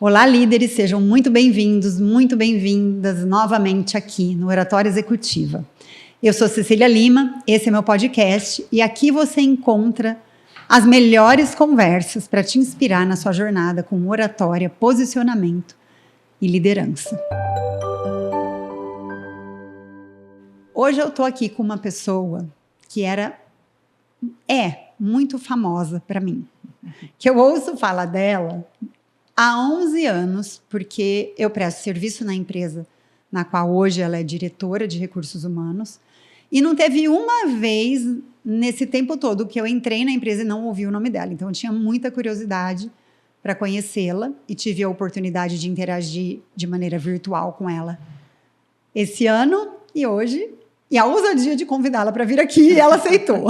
Olá, líderes, sejam muito bem-vindos, muito bem-vindas novamente aqui no Oratória Executiva. Eu sou Cecília Lima, esse é meu podcast e aqui você encontra as melhores conversas para te inspirar na sua jornada com oratória, posicionamento e liderança. Hoje eu estou aqui com uma pessoa que é muito famosa para mim, que eu ouço falar dela há 11 anos, porque eu presto serviço na empresa na qual hoje ela é diretora de recursos humanos, e não teve uma vez nesse tempo todo que eu entrei na empresa e não ouvi o nome dela. Então, eu tinha muita curiosidade para conhecê-la e tive a oportunidade de interagir de maneira virtual com ela esse ano e hoje, e a ousadia de convidá-la para vir aqui, e ela aceitou.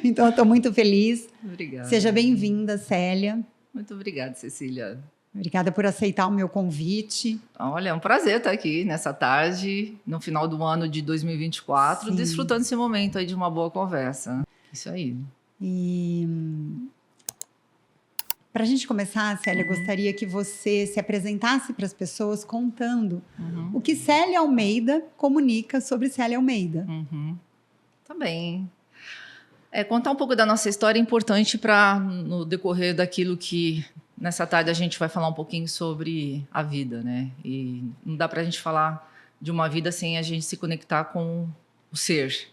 Então, eu estou muito feliz. Obrigada. Seja bem-vinda, Célia. Muito obrigada, Cecília. Obrigada por aceitar o meu convite. Olha, é um prazer estar aqui nessa tarde, no final do ano de 2024, desfrutando esse momento aí de uma boa conversa. Isso aí. E para a gente começar, Célia, gostaria que você se apresentasse para as pessoas contando o que Célia Almeida comunica sobre Célia Almeida. Tá bem. Contar um pouco da nossa história é importante para, no decorrer daquilo que nessa tarde a gente vai falar um pouquinho sobre a vida, né? E não dá para a gente falar de uma vida sem a gente se conectar com o ser.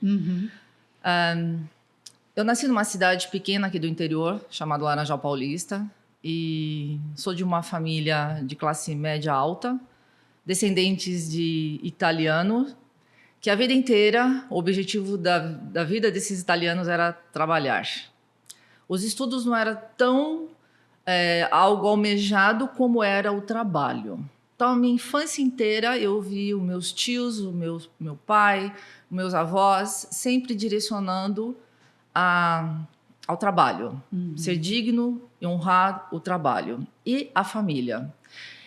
Eu nasci numa cidade pequena aqui do interior, chamada Laranjal Paulista, e sou de uma família de classe média alta, descendentes de italianos, que a vida inteira, o objetivo da vida desses italianos era trabalhar. Os estudos não eram tão algo almejado como era o trabalho. Então, a minha infância inteira, eu vi os meus tios, meu pai, meus avós, sempre direcionando ao trabalho. Ser digno e honrar o trabalho. E a família.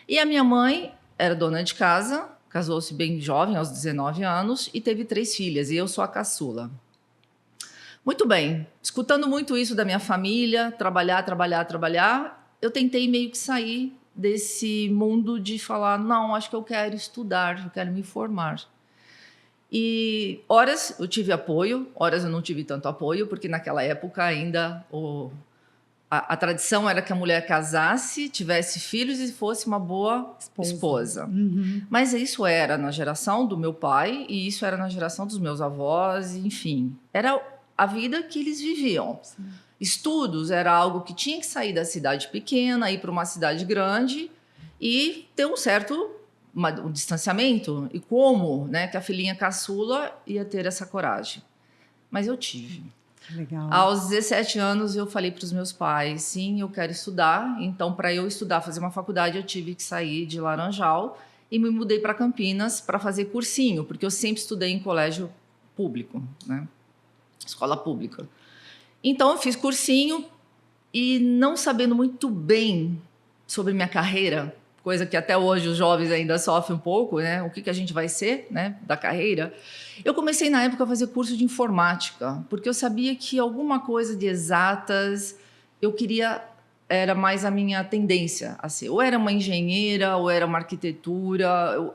E a minha mãe era dona de casa, casou-se bem jovem, aos 19 anos, e teve 3 filhas, e eu sou a caçula. Muito bem, escutando muito isso da minha família, trabalhar, eu tentei meio que sair desse mundo de falar, não, acho que eu quero estudar, eu quero me formar. E horas eu tive apoio, horas eu não tive tanto apoio, porque naquela época ainda a tradição era que a mulher casasse, tivesse filhos e fosse uma boa esposa. Mas isso era na geração do meu pai e isso era na geração dos meus avós, enfim. Era a vida que eles viviam. Sim. Estudos era algo que tinha que sair da cidade pequena, ir para uma cidade grande e ter um certo um distanciamento. E como, né, que a filhinha caçula ia ter essa coragem. Mas eu tive. Legal. Aos 17 anos, eu falei para os meus pais, sim, eu quero estudar. Então, para eu estudar, fazer uma faculdade, eu tive que sair de Laranjal e me mudei para Campinas para fazer cursinho, porque eu sempre estudei em colégio público, né? Escola pública. Então, eu fiz cursinho e não sabendo muito bem sobre minha carreira, coisa que até hoje os jovens ainda sofrem um pouco, né? O que a gente vai ser, né, da carreira. Eu comecei, na época, a fazer curso de informática, porque eu sabia que alguma coisa de exatas eu queria, era mais a minha tendência a ser. Ou era uma engenheira, ou era uma arquitetura,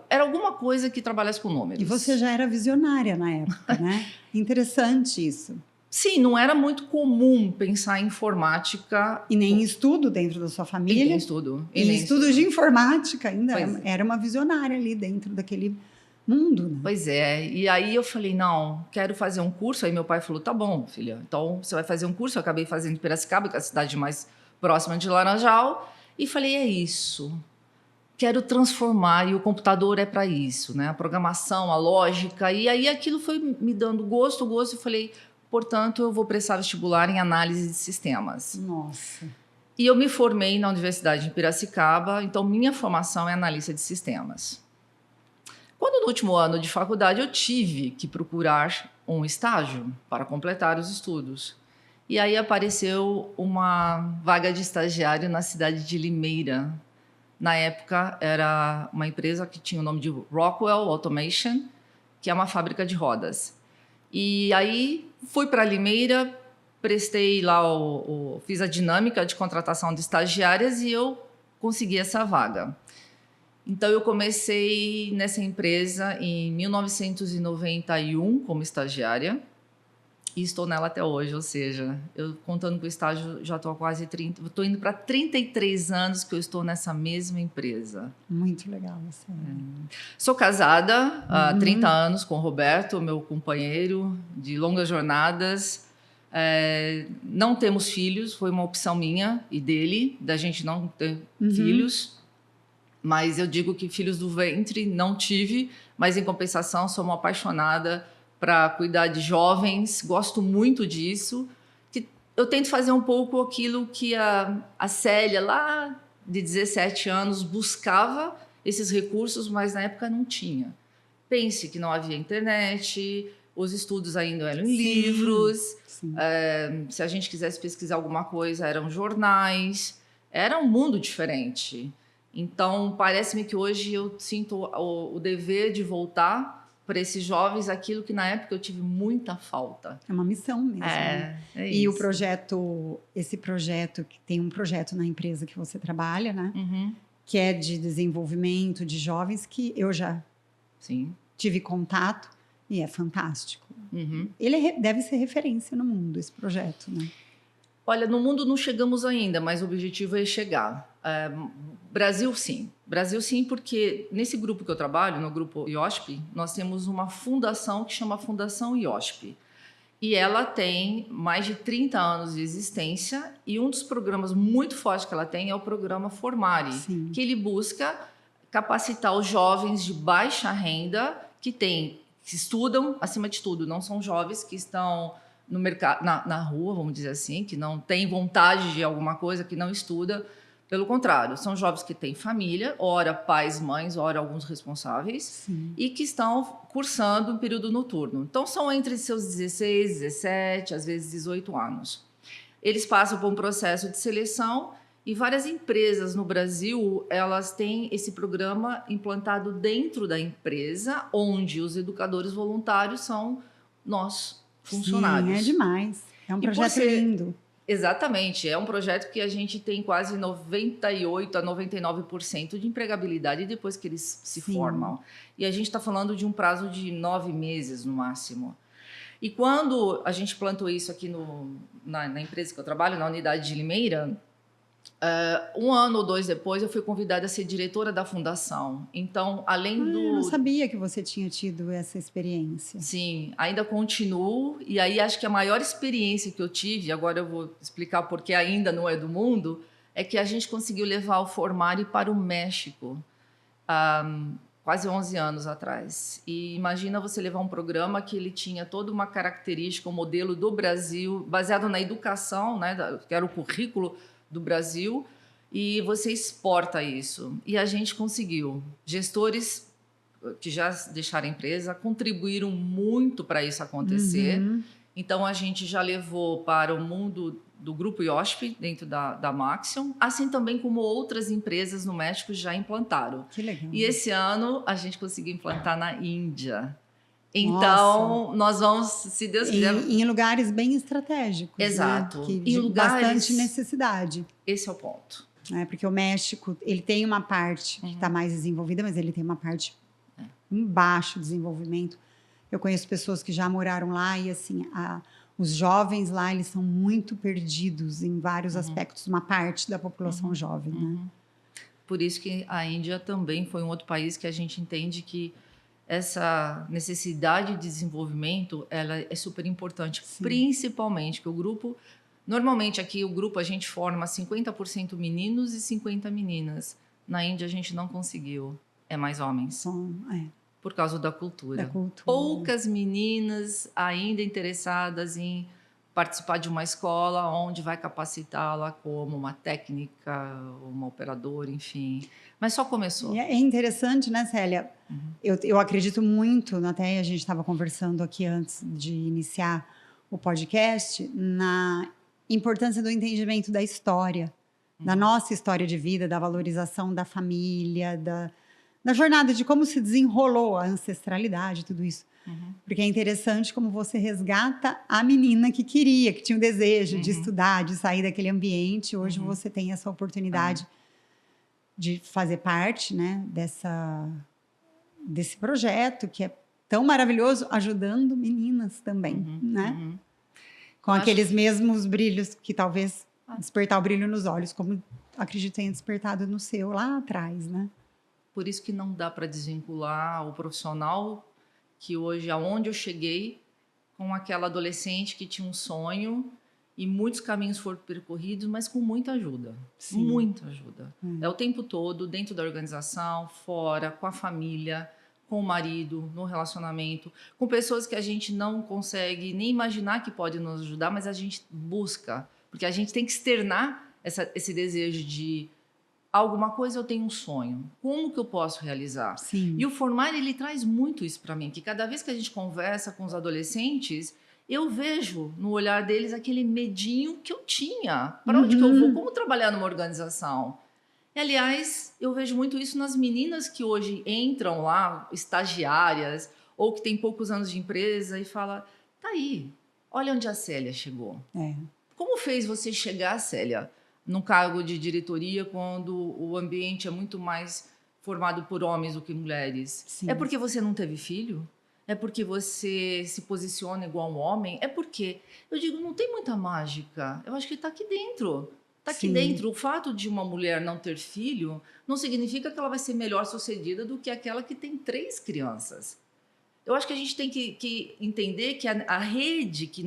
era alguma coisa que trabalhasse com números. E você já era visionária na época, né? Interessante isso. Sim, não era muito comum pensar em informática. E nem em estudo dentro da sua família. E nem estudo. E nem estudos de informática ainda. Era uma visionária ali dentro daquele mundo, né? Pois é. E aí eu falei, não, quero fazer um curso. Aí meu pai falou, tá bom, filha. Então você vai fazer um curso. Eu acabei fazendo em Piracicaba, que é a cidade mais próxima de Laranjal. E falei, é isso. Quero transformar, e o computador é para isso, né? A programação, a lógica. E aí aquilo foi me dando gosto. Eu falei, portanto, eu vou prestar vestibular em análise de sistemas. Nossa. E eu me formei na Universidade de Piracicaba, então minha formação é analista de sistemas. Quando no último ano de faculdade eu tive que procurar um estágio para completar os estudos. E aí apareceu uma vaga de estagiário na cidade de Limeira. Na época era uma empresa que tinha o nome de Rockwell Automation, que é uma fábrica de rodas. E aí fui para Limeira, prestei lá, fiz a dinâmica de contratação de estagiárias e eu consegui essa vaga. Então, eu comecei nessa empresa em 1991 como estagiária e estou nela até hoje, ou seja, eu contando com o estágio já estou há quase 30, estou indo para 33 anos que eu estou nessa mesma empresa. Muito legal. Assim. Sou casada há 30 anos com o Roberto, meu companheiro de longas jornadas. Não temos filhos, foi uma opção minha e dele, da gente não ter filhos. Mas eu digo que filhos do ventre não tive, mas em compensação sou uma apaixonada para cuidar de jovens, gosto muito disso. Que eu tento fazer um pouco aquilo que a Célia, lá de 17 anos, buscava esses recursos, mas na época não tinha. Pense que não havia internet, os estudos ainda eram em livros, se a gente quisesse pesquisar alguma coisa, eram jornais, era um mundo diferente. Então, parece-me que hoje eu sinto o dever de voltar para esses jovens aquilo que na época eu tive muita falta. É uma missão mesmo. É e isso. O projeto, esse projeto, que tem um projeto na empresa que você trabalha, né? Que é de desenvolvimento de jovens, que eu já tive contato e é fantástico. Ele deve ser referência no mundo, esse projeto, né? Olha, no mundo não chegamos ainda, mas o objetivo é chegar. Brasil, sim. Brasil, sim, porque nesse grupo que eu trabalho, no grupo IOSP, nós temos uma fundação que chama Fundação IOSP. E ela tem mais de 30 anos de existência e um dos programas muito fortes que ela tem é o programa Formare, que ele busca capacitar os jovens de baixa renda que estudam, acima de tudo, não são jovens que estão no mercado, na rua, vamos dizer assim, que não tem vontade de alguma coisa, que não estuda. Pelo contrário, são jovens que têm família, ora pais, mães, ora alguns responsáveis, e que estão cursando em período noturno. Então, são entre seus 16, 17, às vezes 18 anos. Eles passam por um processo de seleção e várias empresas no Brasil, elas têm esse programa implantado dentro da empresa, onde os educadores voluntários são nós, funcionários. Sim, é demais. É um projeto lindo. Exatamente. É um projeto que a gente tem quase 98% a 99% de empregabilidade depois que eles se formam. E a gente está falando de um prazo de 9 meses, no máximo. E quando a gente plantou isso aqui na empresa que eu trabalho, na unidade de Limeira, 1 ano ou 2 depois, eu fui convidada a ser diretora da fundação. Então, além do... Eu não sabia que você tinha tido essa experiência. Sim, ainda continuo. E aí, acho que a maior experiência que eu tive, agora eu vou explicar porque ainda não é do mundo, é que a gente conseguiu levar o Formare para o México, quase 11 anos atrás. E imagina você levar um programa que ele tinha toda uma característica, um modelo do Brasil, baseado na educação, né, que era o currículo do Brasil, e você exporta isso. E a gente conseguiu. Gestores que já deixaram a empresa contribuíram muito para isso acontecer. Então, a gente já levou para o mundo do Grupo IOSP, dentro da Maxion, assim também como outras empresas no México já implantaram. Que legal. E esse ano, a gente conseguiu implantar na Índia. Então, nós vamos, se Deus quiser... Em lugares bem estratégicos. Exato. Né? De bastante necessidade. Esse é o ponto. Porque o México, ele tem uma parte que está mais desenvolvida, mas ele tem uma parte em baixo desenvolvimento. Eu conheço pessoas que já moraram lá e, assim, os jovens lá, eles são muito perdidos em vários aspectos, uma parte da população jovem, né? Por isso que a Índia também foi um outro país que a gente entende que essa necessidade de desenvolvimento, ela é super importante, principalmente que o grupo... Normalmente, aqui, o grupo, a gente forma 50% meninos e 50% meninas. Na Índia, a gente não conseguiu. É mais homens. Por causa da cultura. Poucas meninas ainda interessadas em participar de uma escola onde vai capacitá-la como uma técnica, uma operadora, enfim. Mas só começou. E é interessante, né, Célia? Eu acredito muito, até a gente estava conversando aqui antes de iniciar o podcast, na importância do entendimento da história, da nossa história de vida, da valorização da família, da jornada, de como se desenrolou a ancestralidade, tudo isso. Porque é interessante como você resgata a menina que queria, que tinha o desejo de estudar, de sair daquele ambiente. Hoje você tem essa oportunidade de fazer parte, né, desse projeto que é tão maravilhoso, ajudando meninas também, né? Com aqueles mesmos brilhos que talvez despertar o brilho nos olhos, como acredito tenha despertado no seu lá atrás, né? Por isso que não dá para desvincular o profissional que hoje, aonde eu cheguei, com aquela adolescente que tinha um sonho e muitos caminhos foram percorridos, mas com muita ajuda. Sim. Muita ajuda. É o tempo todo, dentro da organização, fora, com a família, com o marido, no relacionamento, com pessoas que a gente não consegue nem imaginar que podem nos ajudar, mas a gente busca, porque a gente tem que externar esse desejo de alguma coisa, eu tenho um sonho. Como que eu posso realizar? Sim. E o Formare, ele traz muito isso para mim, que cada vez que a gente conversa com os adolescentes, eu vejo no olhar deles aquele medinho que eu tinha. Para onde que eu vou? Como trabalhar numa organização? E, aliás, eu vejo muito isso nas meninas que hoje entram lá, estagiárias, ou que têm poucos anos de empresa, e fala, tá aí, olha onde a Célia chegou. Como fez você chegar, Célia, num cargo de diretoria, quando o ambiente é muito mais formado por homens do que mulheres? Sim. É porque você não teve filho? É porque você se posiciona igual um homem? É porque, eu digo, não tem muita mágica. Eu acho que está aqui dentro. Está aqui dentro. O fato de uma mulher não ter filho não significa que ela vai ser melhor sucedida do que aquela que tem 3 crianças. Eu acho que a gente tem que entender que a rede que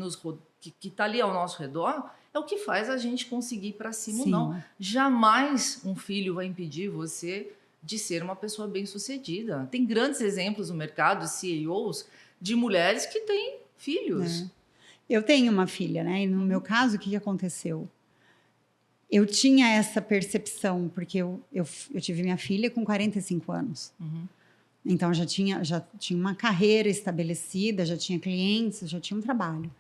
está ali ao nosso redor é o que faz a gente conseguir ir para cima ou não. Jamais um filho vai impedir você de ser uma pessoa bem-sucedida. Tem grandes exemplos no mercado, CEOs, de mulheres que têm filhos. Eu tenho uma filha, né? E no meu caso, o que aconteceu? Eu tinha essa percepção, porque eu tive minha filha com 45 anos. Então, já tinha uma carreira estabelecida, já tinha clientes, já tinha um trabalho.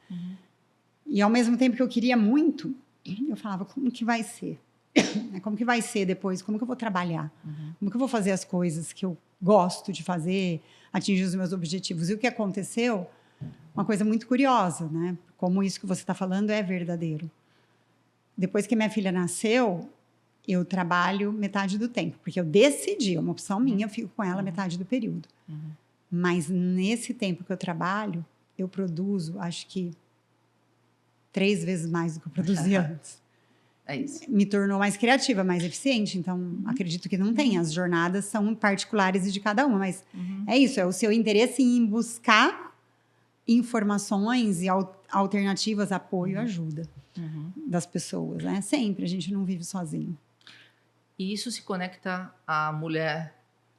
E, ao mesmo tempo que eu queria muito, eu falava, como que vai ser? Como que vai ser depois? Como que eu vou trabalhar? Como que eu vou fazer as coisas que eu gosto de fazer, atingir os meus objetivos? E o que aconteceu? Uma coisa muito curiosa, né? Como isso que você está falando é verdadeiro. Depois que minha filha nasceu, eu trabalho metade do tempo, porque eu decidi, é uma opção minha, eu fico com ela metade do período. Mas nesse tempo que eu trabalho, eu produzo, acho que 3 vezes mais do que eu produzia antes. É isso. Me tornou mais criativa, mais eficiente. Então, acredito que não tem. As jornadas são particulares de cada uma, mas é isso, é o seu interesse em buscar informações e alternativas, apoio, ajuda das pessoas, né? Sempre, a gente não vive sozinho. E isso se conecta à mulher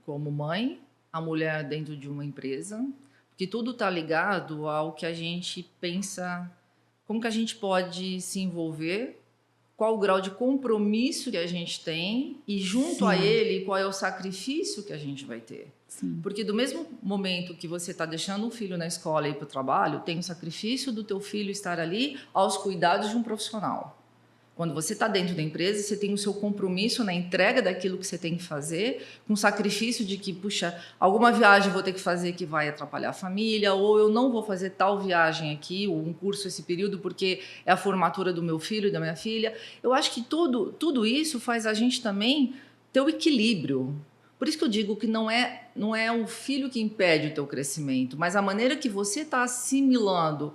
como mãe, à mulher dentro de uma empresa, porque tudo está ligado ao que a gente pensa, como que a gente pode se envolver, qual o grau de compromisso que a gente tem e, junto a ele, qual é o sacrifício que a gente vai ter. Porque do mesmo momento que você está deixando um filho na escola e ir para o trabalho, tem o sacrifício do teu filho estar ali aos cuidados de um profissional. Quando você está dentro da empresa, você tem o seu compromisso na entrega daquilo que você tem que fazer, com o sacrifício de que, puxa, alguma viagem eu vou ter que fazer que vai atrapalhar a família, ou eu não vou fazer tal viagem aqui, ou um curso esse período, porque é a formatura do meu filho e da minha filha. Eu acho que tudo isso faz a gente também ter o equilíbrio. Por isso que eu digo que não é o filho que impede o teu crescimento, mas a maneira que você está assimilando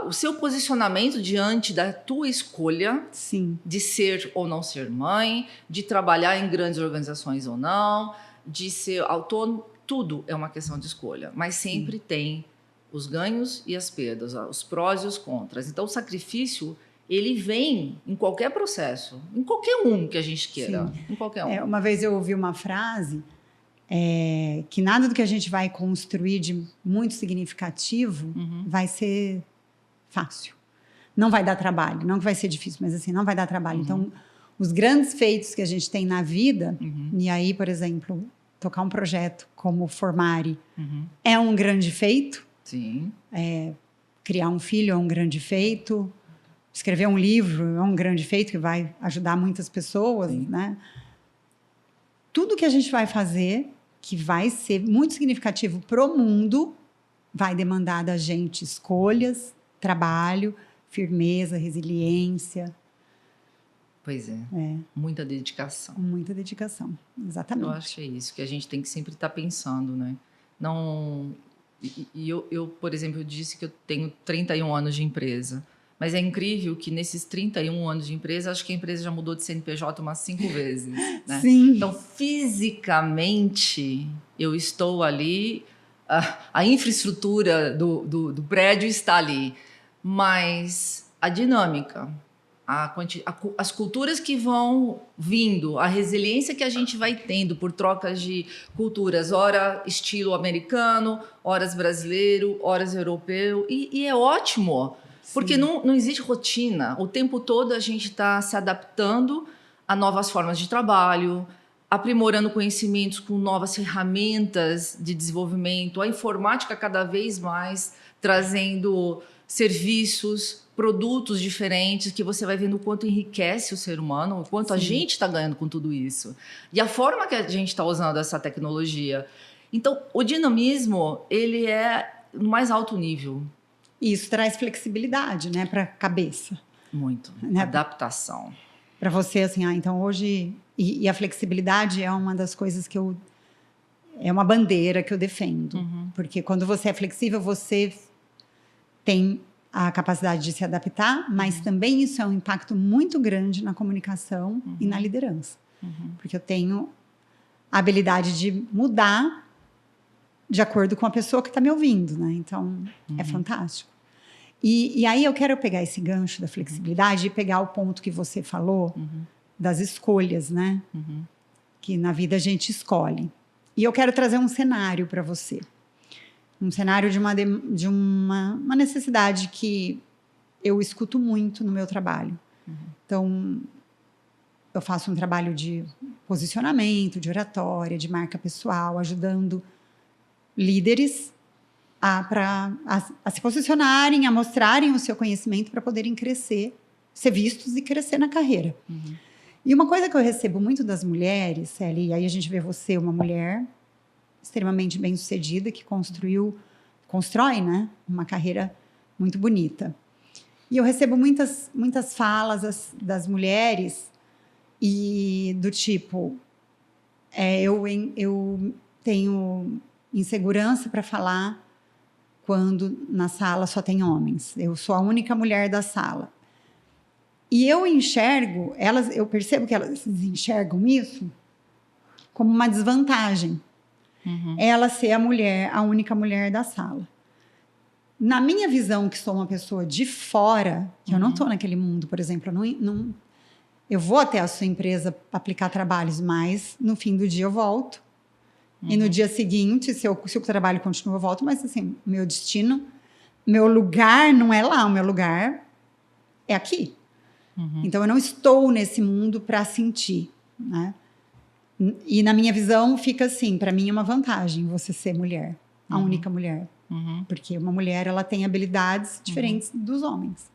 o seu posicionamento diante da tua escolha de ser ou não ser mãe, de trabalhar em grandes organizações ou não, de ser autônomo, tudo é uma questão de escolha, mas sempre tem os ganhos e as perdas, os prós e os contras. Então, o sacrifício, ele vem em qualquer processo, em qualquer um que a gente queira, em qualquer um. Uma vez eu ouvi uma frase que nada do que a gente vai construir de muito significativo vai ser fácil. Não vai dar trabalho, não que vai ser difícil, mas assim, não vai dar trabalho. Então, os grandes feitos que a gente tem na vida, e aí, por exemplo, tocar um projeto como o Formare é um grande feito. Criar um filho é um grande feito. Escrever um livro é um grande feito que vai ajudar muitas pessoas, né? Tudo que a gente vai fazer, que vai ser muito significativo para o mundo, vai demandar da gente escolhas, trabalho, firmeza, resiliência. Pois é. É, Muita dedicação. muita dedicação, exatamente. Eu acho que é isso que a gente tem que sempre estar pensando, né? Não... eu, por exemplo, eu disse que eu tenho 31 anos de empresa. Mas é incrível que nesses 31 anos de empresa, acho que a empresa já mudou de CNPJ umas 5 vezes, né? Sim. Então, fisicamente, eu estou ali, a infraestrutura do prédio está ali, mas a dinâmica, as culturas que vão vindo, a resiliência que a gente vai tendo por trocas de culturas, ora estilo americano, horas brasileiro, horas europeu, e é ótimo, porque não existe rotina. O tempo todo a gente está se adaptando a novas formas de trabalho, aprimorando conhecimentos com novas ferramentas de desenvolvimento, a informática cada vez mais trazendo serviços, produtos diferentes, que você vai vendo o quanto enriquece o ser humano, o quanto a gente está ganhando com tudo isso. E a forma que a gente está usando essa tecnologia. Então, o dinamismo, ele é no mais alto nível. Isso traz flexibilidade, né, para a cabeça. Muito. Né? Adaptação. Para você, assim, então hoje... E a flexibilidade é uma das coisas que eu... É uma bandeira que eu defendo. Porque quando você é flexível, você tem a capacidade de se adaptar, mas também isso é um impacto muito grande na comunicação e na liderança. Porque eu tenho a habilidade de mudar de acordo com a pessoa que está me ouvindo, né? Então, é fantástico. E aí eu quero pegar esse gancho da flexibilidade e pegar o ponto que você falou das escolhas, né? Que na vida a gente escolhe. E eu quero trazer um cenário para você. Um cenário de uma necessidade que eu escuto muito no meu trabalho. Então, eu faço um trabalho de posicionamento, de oratória, de marca pessoal, ajudando líderes a se posicionarem, a mostrarem o seu conhecimento para poderem crescer, ser vistos e crescer na carreira. E uma coisa que eu recebo muito das mulheres, Célia, e aí a gente vê você, uma mulher extremamente bem-sucedida, que constrói, né, uma carreira muito bonita. E eu recebo muitas falas das mulheres e do tipo, eu tenho insegurança para falar quando na sala só tem homens. Eu sou a única mulher da sala. E eu percebo que elas enxergam isso como uma desvantagem. Ela ser a única mulher da sala. Na minha visão, que sou uma pessoa de fora, que eu não estou naquele mundo, por exemplo, eu vou até a sua empresa aplicar trabalhos, mas no fim do dia eu volto. E no dia seguinte, se o trabalho continua, eu volto, mas assim, meu destino, meu lugar não é lá, o meu lugar é aqui. Então, eu não estou nesse mundo para sentir, né? E na minha visão fica assim, para mim é uma vantagem você ser mulher, a única mulher. Porque uma mulher, ela tem habilidades diferentes dos homens.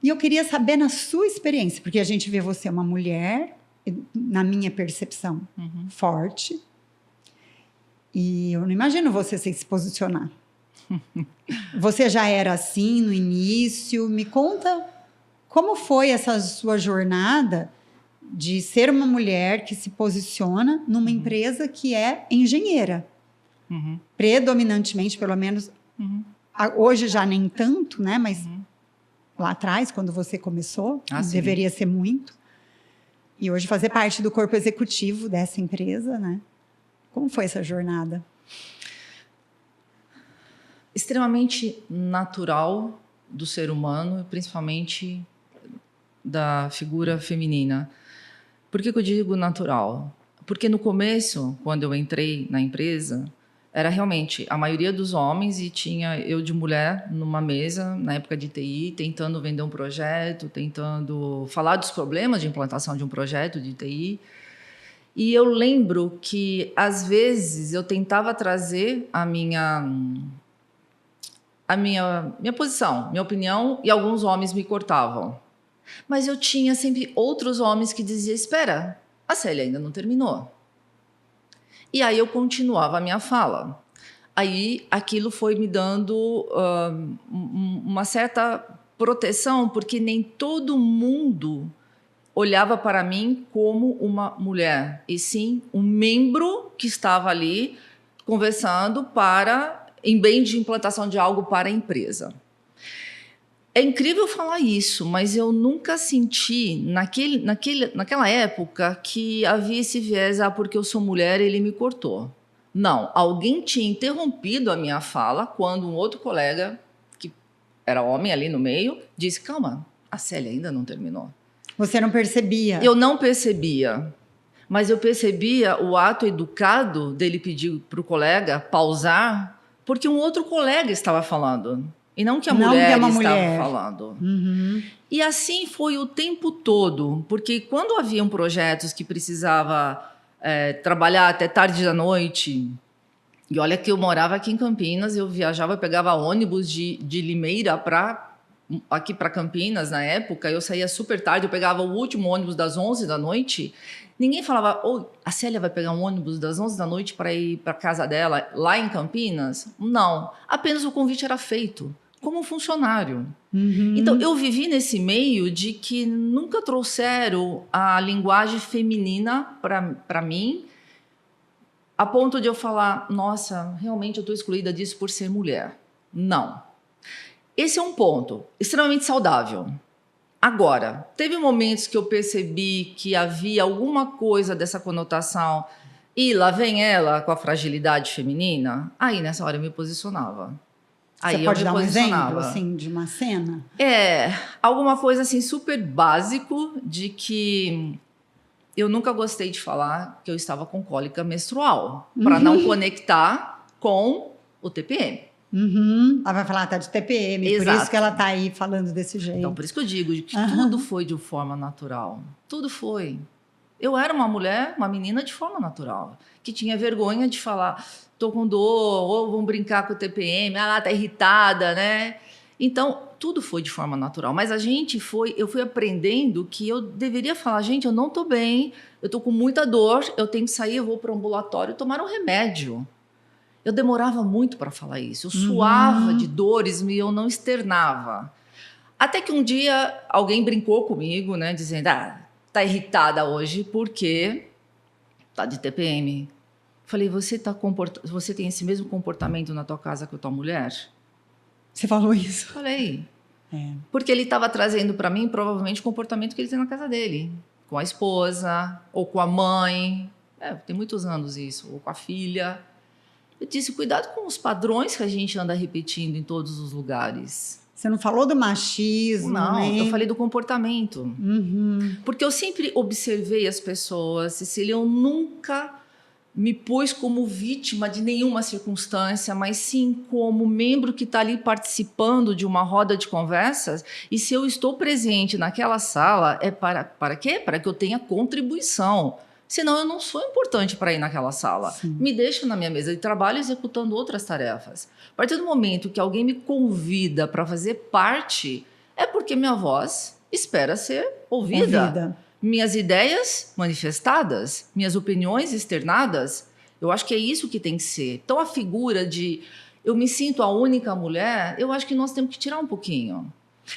E eu queria saber na sua experiência, porque a gente vê você uma mulher, na minha percepção, forte. E eu não imagino você sem se posicionar. Você já era assim no início? Me conta como foi essa sua jornada de ser uma mulher que se posiciona numa empresa que é engenheira. Predominantemente, pelo menos, hoje já nem tanto, né? Mas lá atrás, quando você começou, deveria ser muito. E hoje fazer parte do corpo executivo dessa empresa, né? Como foi essa jornada? Extremamente natural do ser humano, principalmente da figura feminina. Por que eu digo natural? Porque no começo, quando eu entrei na empresa, era realmente a maioria dos homens e tinha eu de mulher numa mesa, na época de TI, tentando vender um projeto, tentando falar dos problemas de implantação de um projeto de TI. E eu lembro que, às vezes, eu tentava trazer a minha posição, minha opinião, e alguns homens me cortavam. Mas eu tinha sempre outros homens que diziam, espera, a Célia ainda não terminou. E aí eu continuava a minha fala. Aí aquilo foi me dando uma certa proteção, porque nem todo mundo olhava para mim como uma mulher, e sim um membro que estava ali conversando em bem de implantação de algo para a empresa. É incrível falar isso, mas eu nunca senti naquela época que havia esse viés, porque eu sou mulher, ele me cortou. Não, alguém tinha interrompido a minha fala quando um outro colega, que era homem ali no meio, disse, calma, a Célia ainda não terminou. Você não percebia? Eu não percebia, mas eu percebia o ato educado dele pedir para o colega pausar, porque um outro colega estava falando. E não que a mulher estava falando. Uhum. E assim foi o tempo todo, porque quando haviam projetos que precisava trabalhar até tarde da noite, e olha que eu morava aqui em Campinas, eu viajava, eu pegava ônibus de Limeira aqui para Campinas, na época, eu saía super tarde, eu pegava o último ônibus das 11 da noite, ninguém falava, a Célia vai pegar um ônibus das 11 da noite para ir para casa dela, lá em Campinas? Não, apenas o convite era feito. Como um funcionário. Uhum. Então, eu vivi nesse meio de que nunca trouxeram a linguagem feminina para mim, a ponto de eu falar, nossa, realmente eu estou excluída disso por ser mulher. Não. Esse é um ponto extremamente saudável. Agora, teve momentos que eu percebi que havia alguma coisa dessa conotação e lá vem ela com a fragilidade feminina, aí nessa hora eu me posicionava. Você pode dar um exemplo, assim, de uma cena? Alguma coisa assim super básico de que eu nunca gostei de falar que eu estava com cólica menstrual, para não conectar com o TPM. Uhum. Ela vai falar, tá de TPM, Exato. Por isso que ela tá aí falando desse jeito. Então, por isso que eu digo que tudo foi de forma natural. Tudo foi. Eu era uma mulher, uma menina de forma natural, que tinha vergonha de falar, tô com dor, ou vão brincar com o TPM, ela tá irritada, né? Então, tudo foi de forma natural. Mas eu fui aprendendo que eu deveria falar, gente, eu não tô bem, eu tô com muita dor, eu tenho que sair, eu vou para o ambulatório tomar um remédio. Eu demorava muito para falar isso, eu suava de dores e eu não externava. Até que um dia alguém brincou comigo, né, dizendo, tá irritada hoje porque tá de TPM. Falei, você tem esse mesmo comportamento na tua casa que a tua mulher? Você falou isso? Falei. Porque ele estava trazendo para mim, provavelmente, o comportamento que ele tem na casa dele. Com a esposa, ou com a mãe. Tem muitos anos isso. Ou com a filha. Eu disse, cuidado com os padrões que a gente anda repetindo em todos os lugares. Você não falou do machismo, Não, né? eu falei do comportamento. Uhum. Porque eu sempre observei as pessoas, Cecília, eu nunca me pus como vítima de nenhuma circunstância, mas sim como membro que está ali participando de uma roda de conversas. E se eu estou presente naquela sala, é para quê? Para que eu tenha contribuição. Senão eu não sou importante para ir naquela sala. Sim. Me deixa na minha mesa de trabalho executando outras tarefas. A partir do momento que alguém me convida para fazer parte, é porque minha voz espera ser ouvida. Minhas ideias manifestadas, minhas opiniões externadas, eu acho que é isso que tem que ser. Então, a figura de eu me sinto a única mulher, eu acho que nós temos que tirar um pouquinho.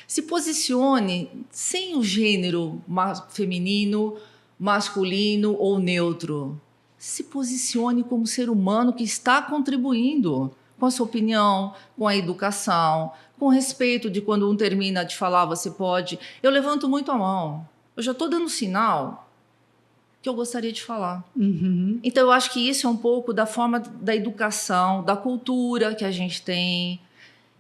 Se posicione sem o gênero feminino, masculino ou neutro. Se posicione como ser humano que está contribuindo com a sua opinião, com a educação, com respeito de quando um termina de falar, você pode. Eu levanto muito a mão. Eu já estou dando sinal que eu gostaria de falar. Uhum. Então, eu acho que isso é um pouco da forma da educação, da cultura que a gente tem.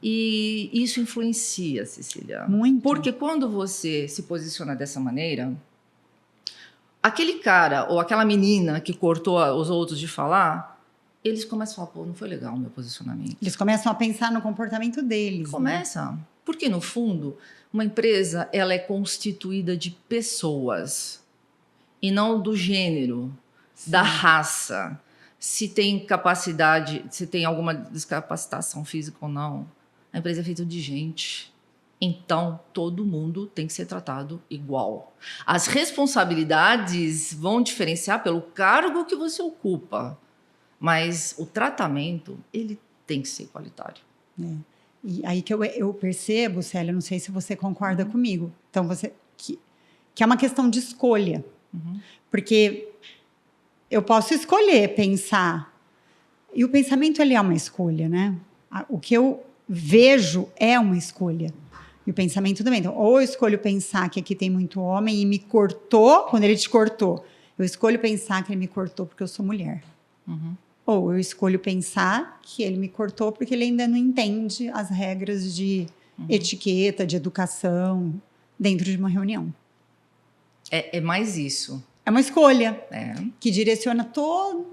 E isso influencia, Cecília. Muito. Porque quando você se posiciona dessa maneira, aquele cara ou aquela menina que cortou os outros de falar, eles começam a falar, não foi legal o meu posicionamento. Eles começam a pensar no comportamento deles. Começa. Né? Porque, no fundo, uma empresa ela é constituída de pessoas e não do gênero, sim, da raça. Se tem capacidade, se tem alguma descapacitação física ou não. A empresa é feita de gente. Então, todo mundo tem que ser tratado igual. As responsabilidades vão diferenciar pelo cargo que você ocupa, mas o tratamento, ele tem que ser igualitário. E aí que eu percebo, Célia, não sei se você concorda comigo. Então, que é uma questão de escolha. Porque eu posso escolher pensar, e o pensamento ele é uma escolha, né? O que eu vejo é uma escolha. E o pensamento também. Então, ou eu escolho pensar que aqui tem muito homem e me cortou, quando ele te cortou. Eu escolho pensar que ele me cortou porque eu sou mulher. Ou eu escolho pensar que ele me cortou porque ele ainda não entende as regras de etiqueta, de educação, dentro de uma reunião. É mais isso. É uma escolha É. que direciona todo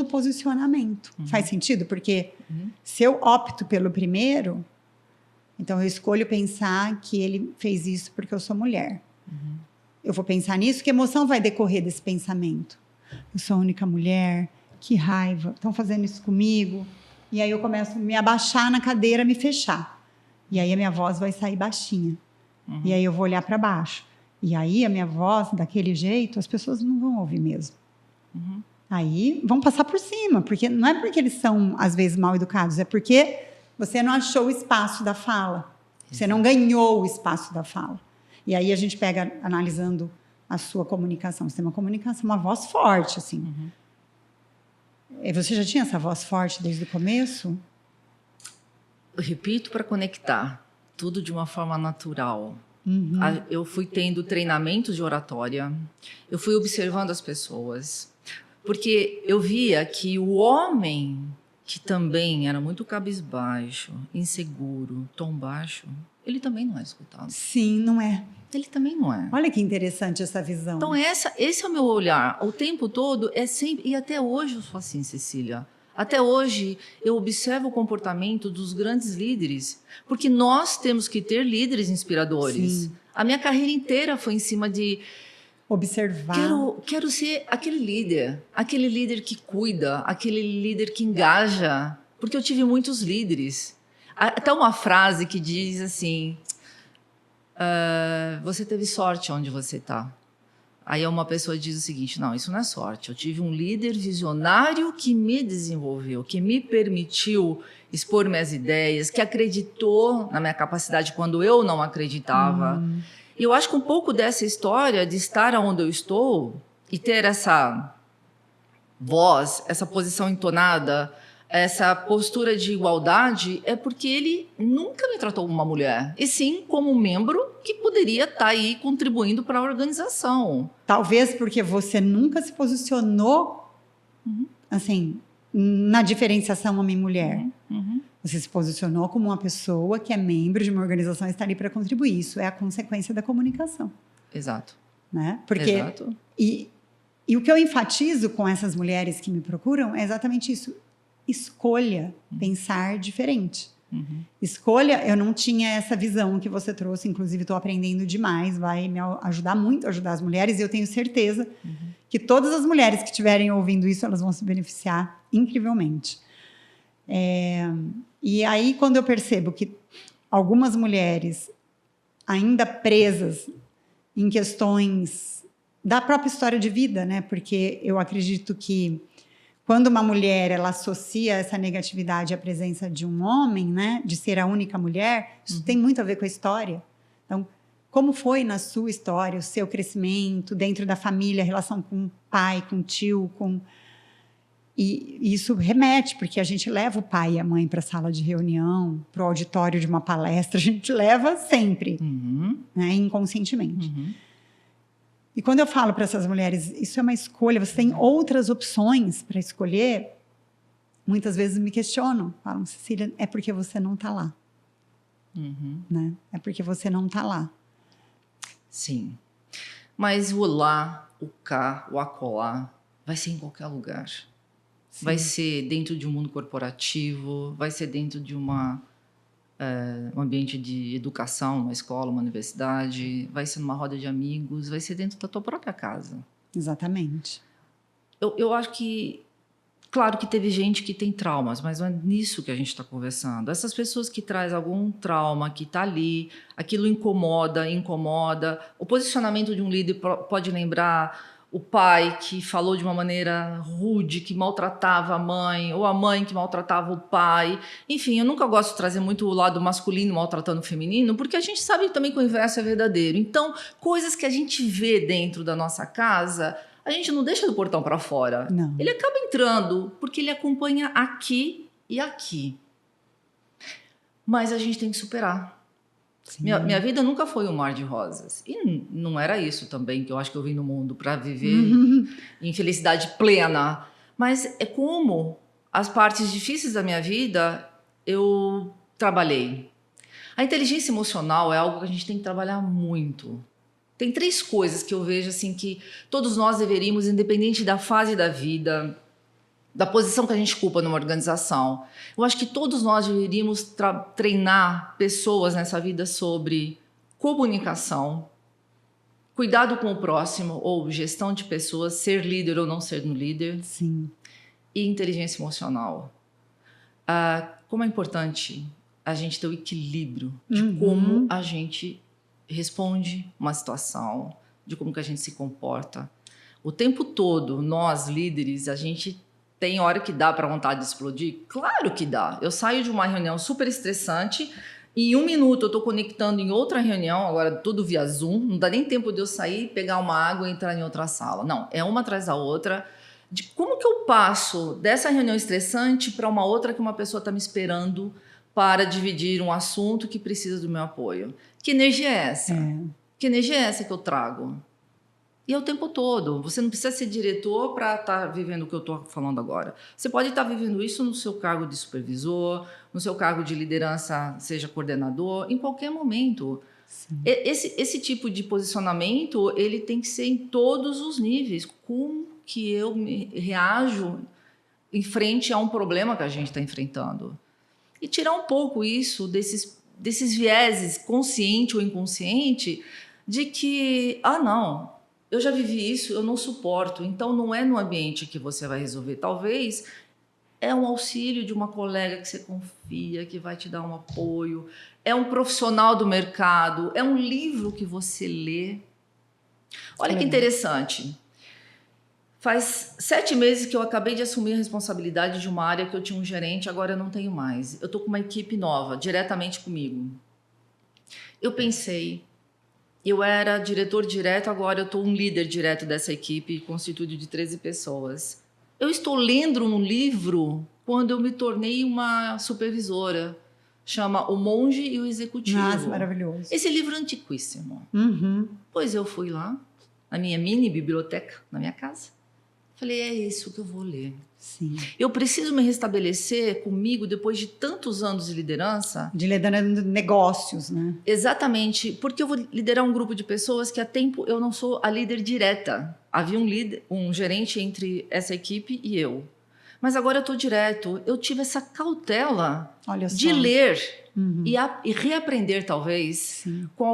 o posicionamento. Faz sentido? Porque se eu opto pelo primeiro, então eu escolho pensar que ele fez isso porque eu sou mulher. Eu vou pensar nisso, que emoção vai decorrer desse pensamento? Eu sou a única mulher, que raiva, estão fazendo isso comigo. E aí eu começo a me abaixar na cadeira, me fechar. E aí a minha voz vai sair baixinha. E aí eu vou olhar para baixo. E aí a minha voz, daquele jeito, as pessoas não vão ouvir mesmo. Aí vão passar por cima, porque não é porque eles são, às vezes, mal educados, é porque você não achou o espaço da fala. Você não ganhou o espaço da fala. E aí a gente pega, analisando a sua comunicação. Você tem uma comunicação, uma voz forte, assim. E você já tinha essa voz forte desde o começo? Eu repito para conectar. Tudo de uma forma natural. Eu fui tendo treinamentos de oratória. Eu fui observando as pessoas. Porque eu via que o homem, que também era muito cabisbaixo, inseguro, tom baixo, ele também não é escutado. Sim, não é. Ele também não é. Olha que interessante essa visão. Então, esse é o meu olhar. O tempo todo é sempre... E até hoje eu sou assim, Cecília. Até hoje eu observo o comportamento dos grandes líderes. Porque nós temos que ter líderes inspiradores. Sim. A minha carreira inteira foi em cima de... Observar. Quero ser aquele líder que cuida, aquele líder que engaja. Porque eu tive muitos líderes. Até uma frase que diz assim... você teve sorte onde você está. Aí uma pessoa diz o seguinte, não, isso não é sorte. Eu tive um líder visionário que me desenvolveu, que me permitiu expor minhas ideias, que acreditou na minha capacidade quando eu não acreditava. E eu acho que um pouco dessa história de estar onde eu estou e ter essa voz, essa posição entonada, essa postura de igualdade é porque ele nunca me tratou como uma mulher, e sim como um membro que poderia estar aí contribuindo para a organização. Talvez porque você nunca se posicionou assim, na diferenciação homem-mulher. Você se posicionou como uma pessoa que é membro de uma organização e está ali para contribuir. Isso é a consequência da comunicação. Exato. Né? Porque, Exato. E o que eu enfatizo com essas mulheres que me procuram é exatamente isso. Escolha pensar diferente. Escolha, eu não tinha essa visão que você trouxe, inclusive estou aprendendo demais, vai me ajudar muito a ajudar as mulheres, e eu tenho certeza que todas as mulheres que estiverem ouvindo isso, elas vão se beneficiar incrivelmente. E aí, quando eu percebo que algumas mulheres ainda presas em questões da própria história de vida, né? Porque eu acredito que quando uma mulher ela associa essa negatividade à presença de um homem, né, de ser a única mulher, isso tem muito a ver com a história. Então, como foi na sua história o seu crescimento dentro da família, a relação com o pai, com o tio, e isso remete, porque a gente leva o pai e a mãe para a sala de reunião, para o auditório de uma palestra, a gente leva sempre, né, inconscientemente. E quando eu falo para essas mulheres, isso é uma escolha, você tem outras opções para escolher, muitas vezes me questionam, falam, Cecília, é porque você não está lá. Né? É porque você não está lá. Sim. Mas o lá, o cá, o acolá, vai ser em qualquer lugar. Sim. Vai ser dentro de um mundo corporativo, vai ser dentro de um ambiente de educação, uma escola, uma universidade, vai ser numa roda de amigos, vai ser dentro da tua própria casa. Exatamente. Eu acho que, claro que teve gente que tem traumas, mas não é nisso que a gente está conversando. Essas pessoas que trazem algum trauma, que está ali, aquilo incomoda. O posicionamento de um líder pode lembrar o pai que falou de uma maneira rude, que maltratava a mãe, ou a mãe que maltratava o pai. Enfim, eu nunca gosto de trazer muito o lado masculino maltratando o feminino, porque a gente sabe também que o inverso é verdadeiro. Então, coisas que a gente vê dentro da nossa casa, a gente não deixa do portão para fora. Não. Ele acaba entrando, porque ele acompanha aqui e aqui. Mas a gente tem que superar. Minha vida nunca foi um mar de rosas. E não era isso também que eu acho que eu vim no mundo para viver em felicidade plena. Mas é como as partes difíceis da minha vida eu trabalhei. A inteligência emocional é algo que a gente tem que trabalhar muito. Tem 3 coisas que eu vejo assim que todos nós deveríamos, independente da fase da vida, da posição que a gente ocupa numa organização. Eu acho que todos nós deveríamos treinar pessoas nessa vida sobre comunicação, cuidado com o próximo, ou gestão de pessoas, ser líder ou não ser um líder. Sim. E inteligência emocional. Como é importante a gente ter o equilíbrio de como a gente responde uma situação, de como que a gente se comporta. O tempo todo, nós líderes, a gente tem hora que dá para vontade de explodir? Claro que dá. Eu saio de uma reunião super estressante e em 1 minuto eu estou conectando em outra reunião, agora tudo via Zoom, não dá nem tempo de eu sair, pegar uma água e entrar em outra sala. Não, é uma atrás da outra. De como que eu passo dessa reunião estressante para uma outra que uma pessoa está me esperando para dividir um assunto que precisa do meu apoio? Que energia é essa? Que energia é essa que eu trago? E é o tempo todo. Você não precisa ser diretor para estar vivendo o que eu estou falando agora. Você pode estar vivendo isso no seu cargo de supervisor, no seu cargo de liderança, seja coordenador, em qualquer momento. Esse tipo de posicionamento, ele tem que ser em todos os níveis. Como que eu reajo em frente a um problema que a gente está enfrentando? E tirar um pouco isso desses vieses, consciente ou inconsciente, de que, não, eu já vivi isso, eu não suporto. Então, não é no ambiente que você vai resolver. Talvez é um auxílio de uma colega que você confia, que vai te dar um apoio. É um profissional do mercado. É um livro que você lê. Olha que interessante. Faz 7 meses que eu acabei de assumir a responsabilidade de uma área que eu tinha um gerente, agora eu não tenho mais. Eu estou com uma equipe nova, diretamente comigo. Eu pensei... Eu era diretor direto, agora eu estou um líder direto dessa equipe, constituído de 13 pessoas. Eu estou lendo um livro quando eu me tornei uma supervisora. Chama O Monge e o Executivo. Nossa, maravilhoso. Esse livro é antiquíssimo. Pois eu fui lá, na minha mini biblioteca, na minha casa. Falei, é isso que eu vou ler. Sim. Eu preciso me restabelecer comigo depois de tantos anos de liderança. De liderando negócios, né? Exatamente, porque eu vou liderar um grupo de pessoas que há tempo eu não sou a líder direta. Havia um gerente entre essa equipe e eu. Mas agora eu estou direto. Eu tive essa cautela de ler e reaprender, talvez, com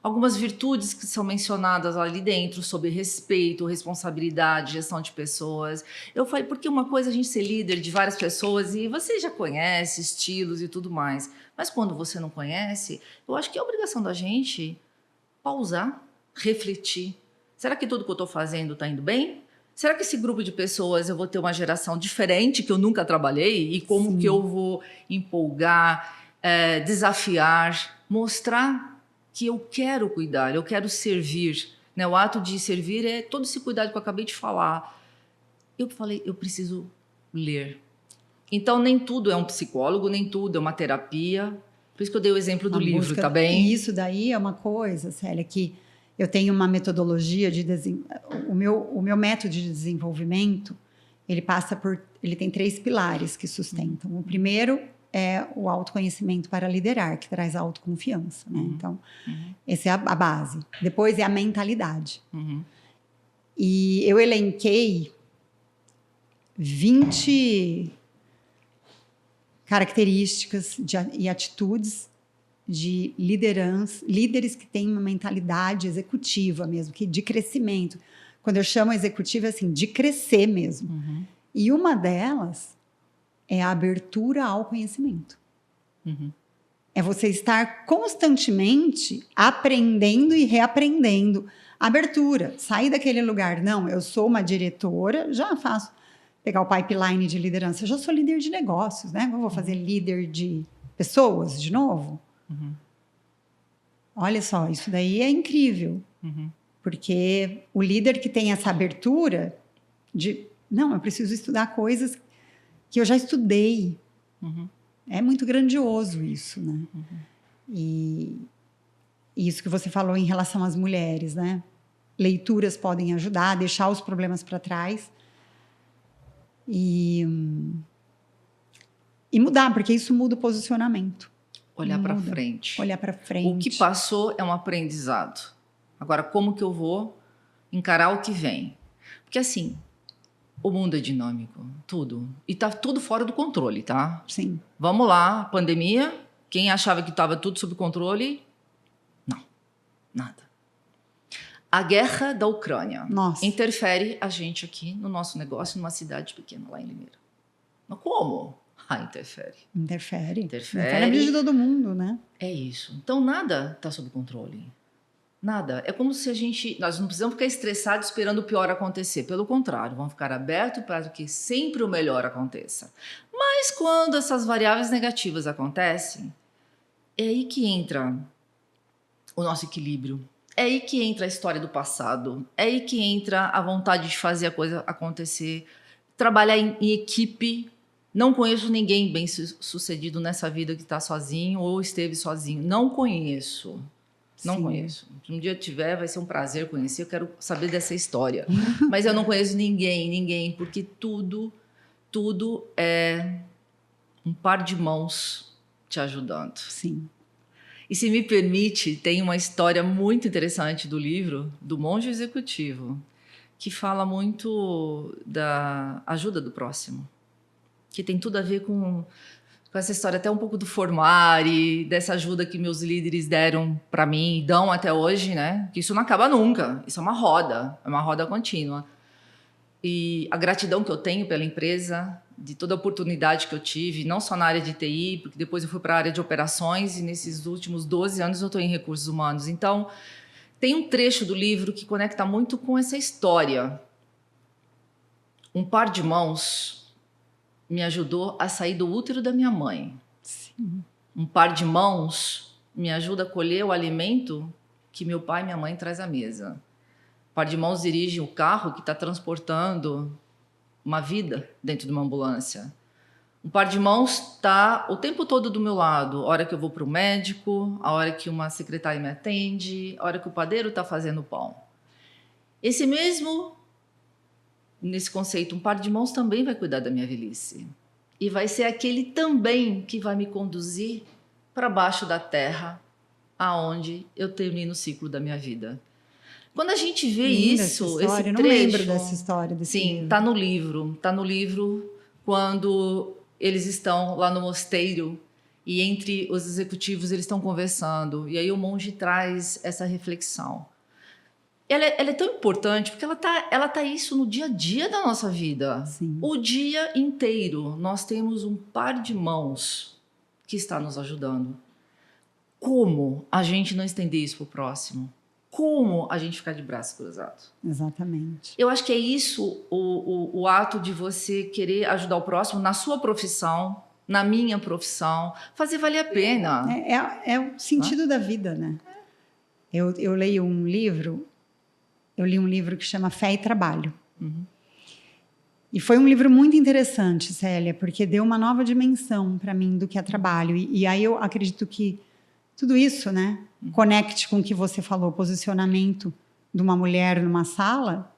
algumas virtudes que são mencionadas ali dentro, sobre respeito, responsabilidade, gestão de pessoas. Eu falei, porque uma coisa é a gente ser líder de várias pessoas e você já conhece estilos e tudo mais, mas quando você não conhece, eu acho que é obrigação da gente pausar, refletir. Será que tudo que eu estou fazendo está indo bem? Será que esse grupo de pessoas eu vou ter uma geração diferente que eu nunca trabalhei? E como que eu vou empolgar, desafiar, mostrar que eu quero cuidar, eu quero servir. Né? O ato de servir é todo esse cuidado que eu acabei de falar. Eu falei, eu preciso ler. Então, nem tudo é um psicólogo, nem tudo é uma terapia. Por isso que eu dei o exemplo do livro, tá bem? E isso daí é uma coisa, Célia, que eu tenho uma metodologia de o meu método de desenvolvimento, ele tem 3 pilares que sustentam. O primeiro é o autoconhecimento para liderar, que traz a autoconfiança, né? Então, essa é a base. Depois é a mentalidade. E eu elenquei 20 características e atitudes de liderança, líderes que têm uma mentalidade executiva mesmo, de crescimento. Quando eu chamo executiva, é assim, de crescer mesmo. E uma delas é a abertura ao conhecimento. É você estar constantemente aprendendo e reaprendendo. Abertura, sair daquele lugar. Não, eu sou uma diretora, já faço. Pegar o pipeline de liderança. Eu já sou líder de negócios, né? Eu vou fazer líder de pessoas de novo? Olha só, isso daí é incrível. Porque o líder que tem essa abertura de... Não, eu preciso estudar coisas que eu já estudei. É muito grandioso isso, né? E isso que você falou em relação às mulheres, né? Leituras podem ajudar a deixar os problemas para trás e mudar, porque isso muda o posicionamento. Olhar para frente. Olhar para frente. O que passou é um aprendizado. Agora, como que eu vou encarar o que vem? Porque assim, o mundo é dinâmico, tudo. E tá tudo fora do controle, tá? Sim. Vamos lá, pandemia. Quem achava que estava tudo sob controle? Não, nada. A guerra da Ucrânia interfere a gente aqui no nosso negócio, numa cidade pequena lá em Limeira. Mas como? Interfere. Interfere na vida de todo mundo, né? É isso. Então, nada está sob controle. Nada. É como se nós não precisamos ficar estressados esperando o pior acontecer. Pelo contrário, vamos ficar abertos para que sempre o melhor aconteça. Mas quando essas variáveis negativas acontecem, é aí que entra o nosso equilíbrio. É aí que entra a história do passado. É aí que entra a vontade de fazer a coisa acontecer. Trabalhar em equipe. Não conheço ninguém bem sucedido nessa vida que está sozinho ou esteve sozinho. Não conheço. Não conheço. Se um dia tiver, vai ser um prazer conhecer. Eu quero saber dessa história. Mas eu não conheço ninguém, porque tudo é um par de mãos te ajudando. Sim. E se me permite, tem uma história muito interessante do livro do Monge Executivo, que fala muito da ajuda do próximo, que tem tudo a ver com essa história até um pouco do formar e dessa ajuda que meus líderes deram para mim e dão até hoje, né? Que isso não acaba nunca, isso é uma roda contínua. E a gratidão que eu tenho pela empresa, de toda a oportunidade que eu tive, não só na área de TI, porque depois eu fui para a área de operações e nesses últimos 12 anos eu estou em recursos humanos. Então, tem um trecho do livro que conecta muito com essa história. Um par de mãos me ajudou a sair do útero da minha mãe. Sim. Um par de mãos me ajuda a colher o alimento que meu pai e minha mãe traz à mesa. Um par de mãos dirige o carro que está transportando uma vida dentro de uma ambulância. Um par de mãos está o tempo todo do meu lado. A hora que eu vou para o médico, a hora que uma secretária me atende, a hora que o padeiro está fazendo pão. Nesse conceito, um par de mãos também vai cuidar da minha velhice. E vai ser aquele também que vai me conduzir para baixo da terra, aonde eu termino o ciclo da minha vida. Quando a gente vê isso, esse trecho... Eu não lembro dessa história. Sim, está no livro. Está no livro quando eles estão lá no mosteiro e entre os executivos eles estão conversando. E aí o monge traz essa reflexão. Ela é tão importante porque ela tá isso no dia a dia da nossa vida. Sim. O dia inteiro nós temos um par de mãos que está nos ajudando. Como a gente não estender isso para o próximo? Como a gente ficar de braço cruzado? Exatamente. Eu acho que é isso o ato de você querer ajudar o próximo na sua profissão, na minha profissão, fazer valer a pena. É o sentido da vida, né? Eu leio um livro... Eu li um livro que chama Fé e Trabalho. Uhum. E foi um livro muito interessante, Célia, porque deu uma nova dimensão para mim do que é trabalho. E aí eu acredito que tudo isso, né, conecte com o que você falou, posicionamento de uma mulher numa sala,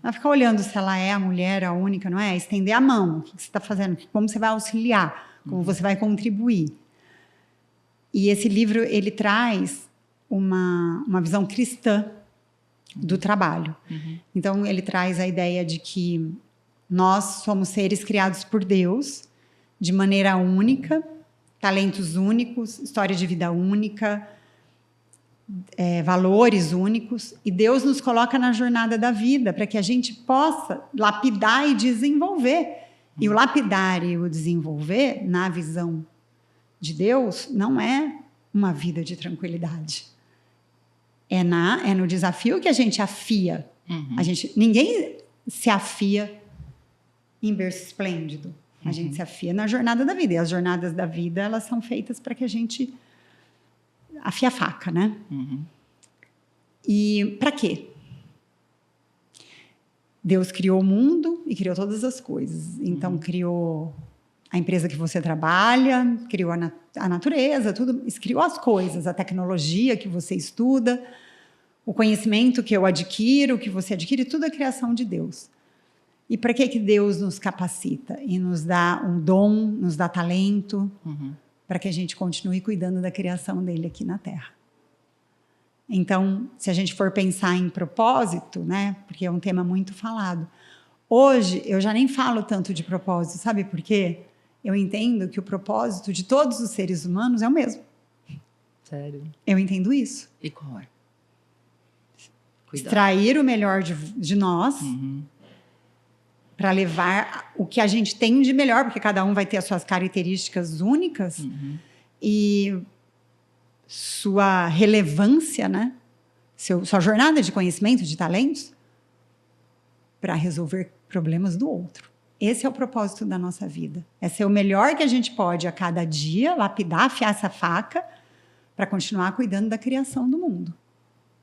vai ficar olhando se ela é a mulher, a única, não é? Estender a mão, o que você está fazendo, como você vai auxiliar, como você vai contribuir. E esse livro, ele traz uma visão cristã do trabalho. Então, ele traz a ideia de que nós somos seres criados por Deus de maneira única, talentos únicos, história de vida única, valores únicos, e Deus nos coloca na jornada da vida para que a gente possa lapidar e desenvolver. E o lapidar e o desenvolver, na visão de Deus, não é uma vida de tranquilidade. É no desafio que a gente afia. Ninguém se afia em berço esplêndido. A gente se afia na jornada da vida. E as jornadas da vida, elas são feitas para que a gente afie a faca, né? E para quê? Deus criou o mundo e criou todas as coisas. Então, criou a empresa que você trabalha, criou a natureza, tudo. Criou as coisas, a tecnologia que você estuda, o conhecimento que eu adquiro, que você adquire, tudo é criação de Deus. E para que Deus nos capacita? E nos dá um dom, nos dá talento, para que a gente continue cuidando da criação dele aqui na Terra. Então, se a gente for pensar em propósito, né, porque é um tema muito falado, hoje eu já nem falo tanto de propósito, sabe por quê? Eu entendo que o propósito de todos os seres humanos é o mesmo. Sério? Eu entendo isso. E qual é? Cuidado. Extrair o melhor de nós para levar o que a gente tem de melhor, porque cada um vai ter as suas características únicas e sua relevância, né? Sua jornada de conhecimento, de talentos, para resolver problemas do outro. Esse é o propósito da nossa vida. É ser o melhor que a gente pode a cada dia, lapidar, afiar essa faca, para continuar cuidando da criação do mundo.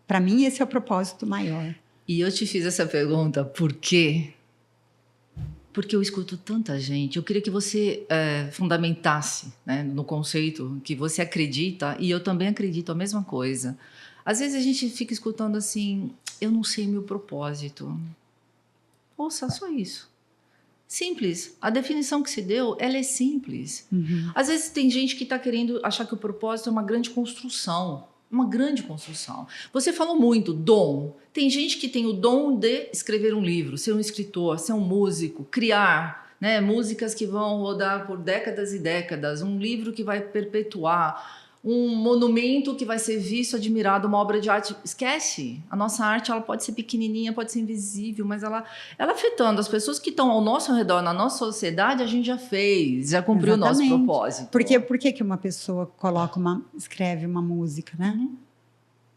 Para mim, esse é o propósito maior. E eu te fiz essa pergunta, por quê? Porque eu escuto tanta gente. Eu queria que você fundamentasse, né, no conceito que você acredita, e eu também acredito a mesma coisa. Às vezes a gente fica escutando assim, eu não sei meu propósito. Ouça, só isso. Simples. A definição que se deu, ela é simples. Às vezes tem gente que está querendo achar que o propósito é uma grande construção. Uma grande construção. Você falou muito, dom. Tem gente que tem o dom de escrever um livro, ser um escritor, ser um músico, criar, né, músicas que vão rodar por décadas e décadas, um livro que vai perpetuar, um monumento que vai ser visto, admirado, uma obra de arte. Esquece. A nossa arte, ela pode ser pequenininha, pode ser invisível, mas ela afetando as pessoas que estão ao nosso redor, na nossa sociedade, a gente já fez, já cumpriu o nosso propósito. Por que uma pessoa escreve uma música, né?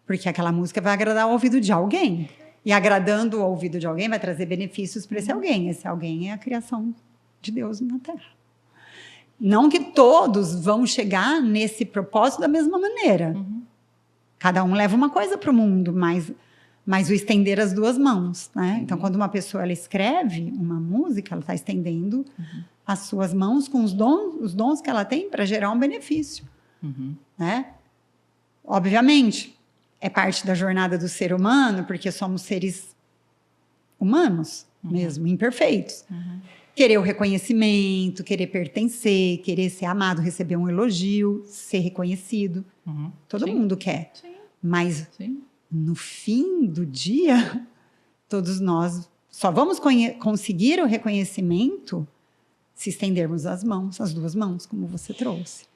Porque aquela música vai agradar o ouvido de alguém. E agradando o ouvido de alguém vai trazer benefícios para esse alguém. Esse alguém é a criação de Deus na Terra. Não que todos vão chegar nesse propósito da mesma maneira. Cada um leva uma coisa para o mundo, mas o estender as duas mãos, né? Então, quando uma pessoa ela escreve uma música, ela está estendendo as suas mãos com os dons que ela tem para gerar um benefício, né? Obviamente, é parte da jornada do ser humano, porque somos seres humanos mesmo, imperfeitos. Querer o reconhecimento, querer pertencer, querer ser amado, receber um elogio, ser reconhecido. Todo mundo quer. Mas no fim do dia, todos nós só vamos conseguir o reconhecimento se estendermos as mãos, as duas mãos, como você trouxe.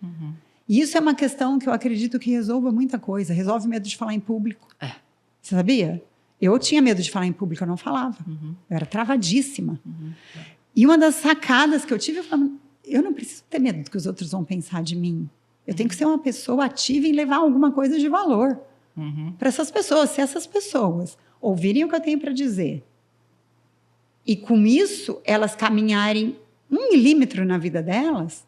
E isso é uma questão que eu acredito que resolva muita coisa. Resolve o medo de falar em público. Você sabia? Eu tinha medo de falar em público, eu não falava. Eu era travadíssima. E uma das sacadas que eu tive, eu não preciso ter medo do que os outros vão pensar de mim. Eu tenho que ser uma pessoa ativa em levar alguma coisa de valor para essas pessoas. Se essas pessoas ouvirem o que eu tenho para dizer e com isso elas caminharem 1 milímetro na vida delas,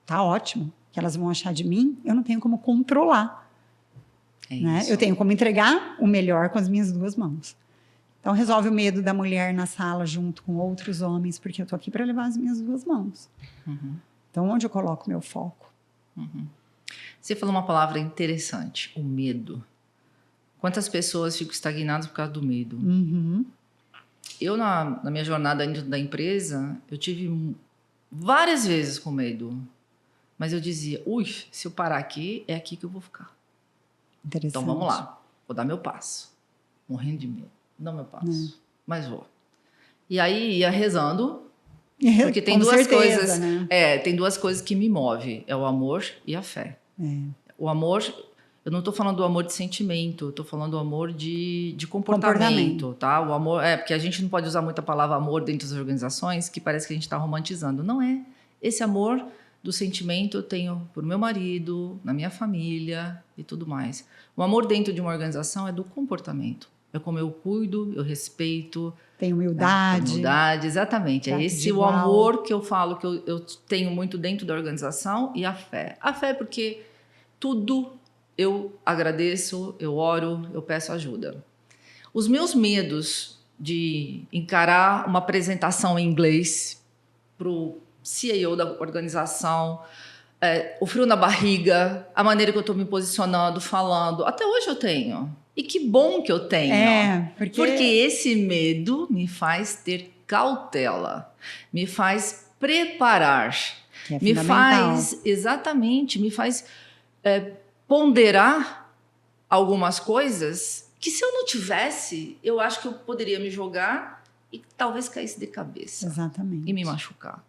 tá ótimo. O que elas vão achar de mim, eu não tenho como controlar. Né? Eu tenho como entregar o melhor com as minhas duas mãos. Então, resolve o medo da mulher na sala junto com outros homens, porque eu estou aqui para levar as minhas duas mãos. Então, onde eu coloco meu foco? Você falou uma palavra interessante, o medo. Quantas pessoas ficam estagnadas por causa do medo? Eu, na minha jornada dentro da empresa, eu tive várias vezes com medo. Mas eu dizia, se eu parar aqui, é aqui que eu vou ficar. Interessante. Então, vamos lá. Vou dar meu passo. Morrendo de medo. Não meu passo, mas vou. E aí ia rezando, porque tem duas coisas. Né? Tem duas coisas que me movem: é o amor e a fé. O amor, eu não estou falando do amor de sentimento, eu estou falando do amor de comportamento, tá? O amor porque a gente não pode usar muito a palavra amor dentro das organizações, que parece que a gente está romantizando. Não é. Esse amor do sentimento eu tenho por meu marido, na minha família e tudo mais. O amor dentro de uma organização é do comportamento. É como eu cuido, eu respeito. Tem humildade. Tem humildade, exatamente. É esse o amor que eu falo que eu tenho muito dentro da organização e a fé. A fé é porque tudo eu agradeço, eu oro, eu peço ajuda. Os meus medos de encarar uma apresentação em inglês para o CEO da organização, o frio na barriga, a maneira que eu estou me posicionando, falando, até hoje eu tenho. E que bom que eu tenho. Porque esse medo me faz ter cautela, me faz preparar, me faz, exatamente, me faz ponderar algumas coisas que se eu não tivesse, eu acho que eu poderia me jogar e talvez caísse de cabeça. Exatamente. E me machucar.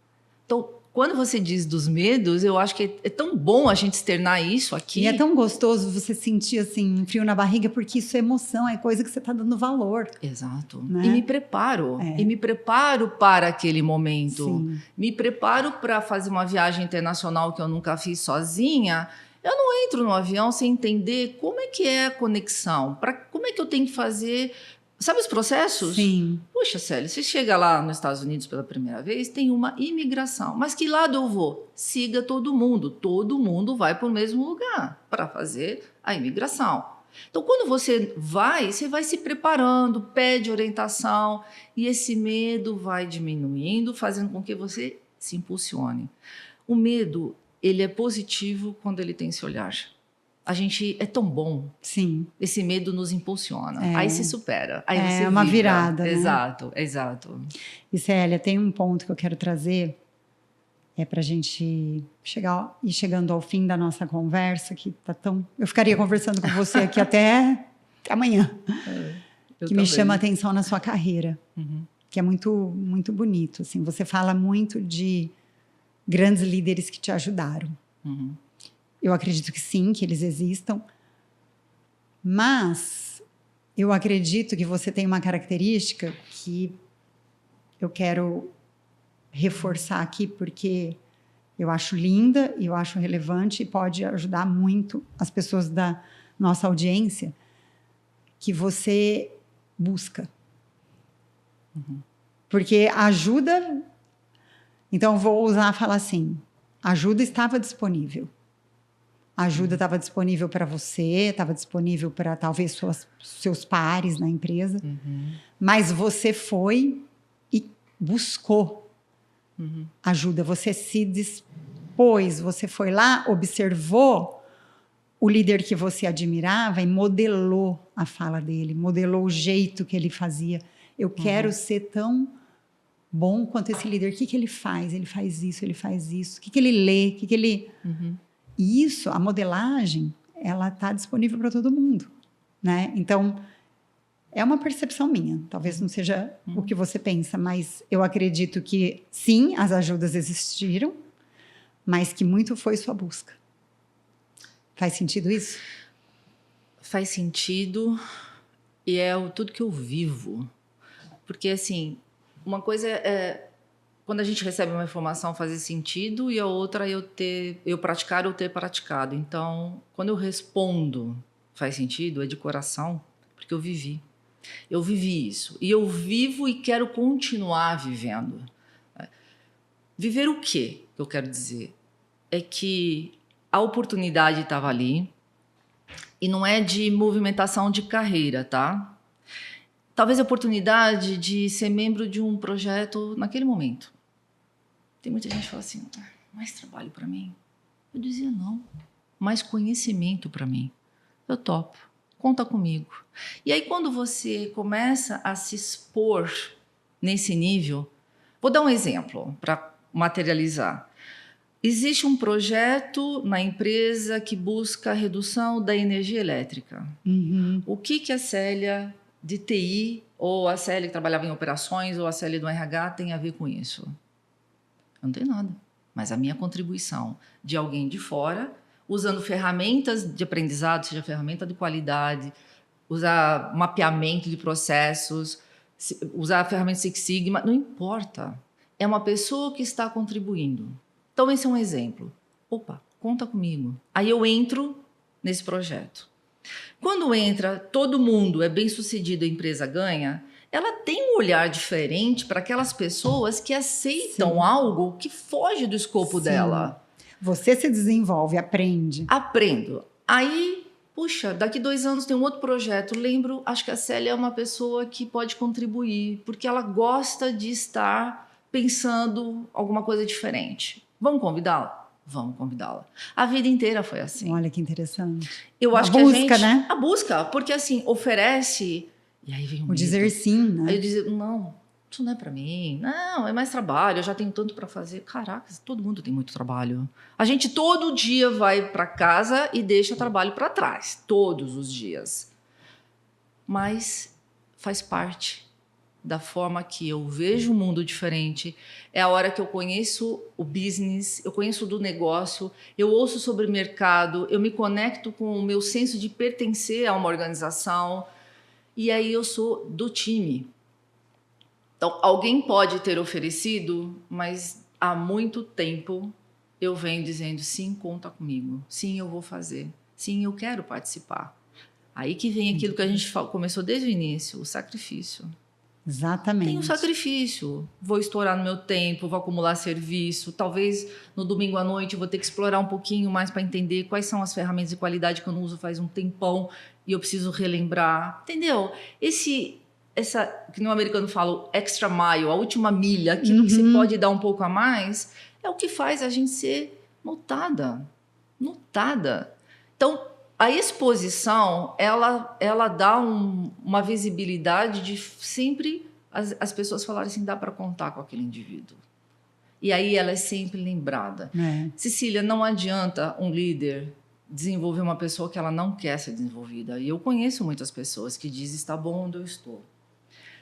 Então, quando você diz dos medos, eu acho que é tão bom a gente externar isso aqui. E é tão gostoso você sentir assim, um frio na barriga, porque isso é emoção, é coisa que você está dando valor. Exato. Né? E me preparo. E me preparo para aquele momento. Sim. Me preparo para fazer uma viagem internacional que eu nunca fiz sozinha. Eu não entro no avião sem entender como é que é a conexão. Como é que eu tenho que fazer... Sabe os processos? Sim. Puxa, Célia, você chega lá nos Estados Unidos pela primeira vez, tem uma imigração. Mas que lado eu vou? Siga todo mundo. Todo mundo vai para o mesmo lugar para fazer a imigração. Então, quando você vai se preparando, pede orientação e esse medo vai diminuindo, fazendo com que você se impulsione. O medo, ele é positivo quando ele tem esse olhar. A gente é tão bom. Sim. Esse medo nos impulsiona. Aí se supera. Aí você é uma virada, né? Exato, exato. E Célia, tem um ponto que eu quero trazer. É para a gente ir chegando ao fim da nossa conversa, que tá tão... Eu ficaria conversando com você aqui até amanhã. Que me chama a atenção na sua carreira. Uhum. Que é muito, muito bonito. Assim, você fala muito de grandes líderes que te ajudaram. Uhum. Eu acredito que sim, que eles existam. Mas eu acredito que você tem uma característica que eu quero reforçar aqui, porque eu acho linda e eu acho relevante e pode ajudar muito as pessoas da nossa audiência, que você busca. Uhum. Porque ajuda... Então, vou falar assim, ajuda estava disponível. A ajuda estava disponível para você, estava disponível para talvez seus pares na empresa, mas você foi e buscou ajuda, você se dispôs, você foi lá, observou o líder que você admirava e modelou a fala dele, modelou o jeito que ele fazia. Eu quero ser tão bom quanto esse líder. O que ele faz? Ele faz isso, ele faz isso. O que ele lê? O que ele... E isso, a modelagem, ela está disponível para todo mundo, né? Então, é uma percepção minha. Talvez não seja o que você pensa, mas eu acredito que, sim, as ajudas existiram, mas que muito foi sua busca. Faz sentido isso? Faz sentido e é tudo que eu vivo. Porque, assim, uma coisa é... Quando a gente recebe uma informação fazer sentido e a outra eu praticar ou ter praticado. Então, quando eu respondo faz sentido, é de coração, porque eu vivi. Eu vivi isso. E eu vivo e quero continuar vivendo. Viver o quê? Que eu quero dizer? É que a oportunidade estava ali e não é de movimentação de carreira, tá? Talvez a oportunidade de ser membro de um projeto naquele momento. Tem muita gente que fala assim, mais trabalho para mim? Eu dizia não, mais conhecimento para mim. Eu topo, conta comigo. E aí quando você começa a se expor nesse nível, vou dar um exemplo para materializar. Existe um projeto na empresa que busca a redução da energia elétrica. O que a Célia de TI, ou a Célia que trabalhava em operações, ou a Célia do RH tem a ver com isso? Não tem nada. Mas a minha contribuição de alguém de fora, usando ferramentas de aprendizado, seja ferramenta de qualidade, usar mapeamento de processos, usar a ferramenta Six Sigma, não importa. É uma pessoa que está contribuindo. Então, esse é um exemplo. Opa, conta comigo. Aí eu entro nesse projeto. Quando entra, todo mundo é bem-sucedido, a empresa ganha, ela tem um olhar diferente para aquelas pessoas que aceitam Sim. algo que foge do escopo Sim. dela. Você se desenvolve, aprende. Aprendo. Aí, puxa, daqui 2 anos tem um outro projeto. Lembro, acho que a Célia é uma pessoa que pode contribuir, porque ela gosta de estar pensando alguma coisa diferente. Vamos convidá-la? Vamos convidá-la. A vida inteira foi assim. Olha que interessante. Eu acho A que busca, a gente, né? A busca, porque assim, oferece... E aí vem o O medo. dizer sim, né? Aí eu dizer, não, isso não é para mim. Não, é mais trabalho, eu já tenho tanto para fazer. Caraca, todo mundo tem muito trabalho. A gente todo dia vai para casa e deixa trabalho para trás. Todos os dias. Mas faz parte da forma que eu vejo o mundo diferente. É a hora que eu conheço o business, eu conheço do negócio, eu ouço sobre mercado, eu me conecto com o meu senso de pertencer a uma organização. E aí eu sou do time. Então, alguém pode ter oferecido, mas há muito tempo eu venho dizendo, sim, conta comigo. Sim, eu vou fazer. Sim, eu quero participar. Aí que vem aquilo que a gente começou desde o início, o sacrifício. Exatamente. Tem um sacrifício. Vou estourar no meu tempo, vou acumular serviço. Talvez no domingo à noite eu vou ter que explorar um pouquinho mais para entender quais são as ferramentas de qualidade que eu não uso faz um tempão e eu preciso relembrar. Entendeu? Essa, que no americano fala, o extra mile, a última milha, aquilo que você pode dar um pouco a mais, é o que faz a gente ser notada. Notada. Então, a exposição, ela dá uma visibilidade de sempre as pessoas falarem assim, dá para contar com aquele indivíduo. E aí ela é sempre lembrada. Cecília, não adianta um líder desenvolver uma pessoa que ela não quer ser desenvolvida. E eu conheço muitas pessoas que dizem, está bom onde eu estou.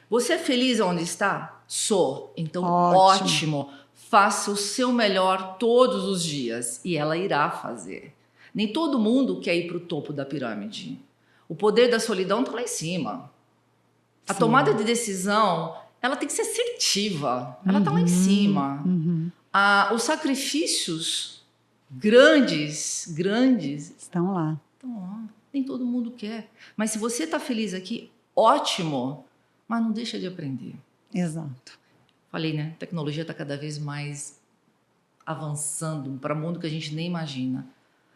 Você é feliz onde está? Sou. Então, ótimo. Faça o seu melhor todos os dias. E ela irá fazer. Nem todo mundo quer ir para o topo da pirâmide. O poder da solidão está lá em cima. A tomada de decisão, ela tem que ser assertiva. Ela está lá em cima. Os sacrifícios grandes, estão lá. Nem todo mundo quer. Mas se você está feliz aqui, ótimo. Mas não deixa de aprender. Exato. Falei, né? A tecnologia está cada vez mais avançando para um mundo que a gente nem imagina.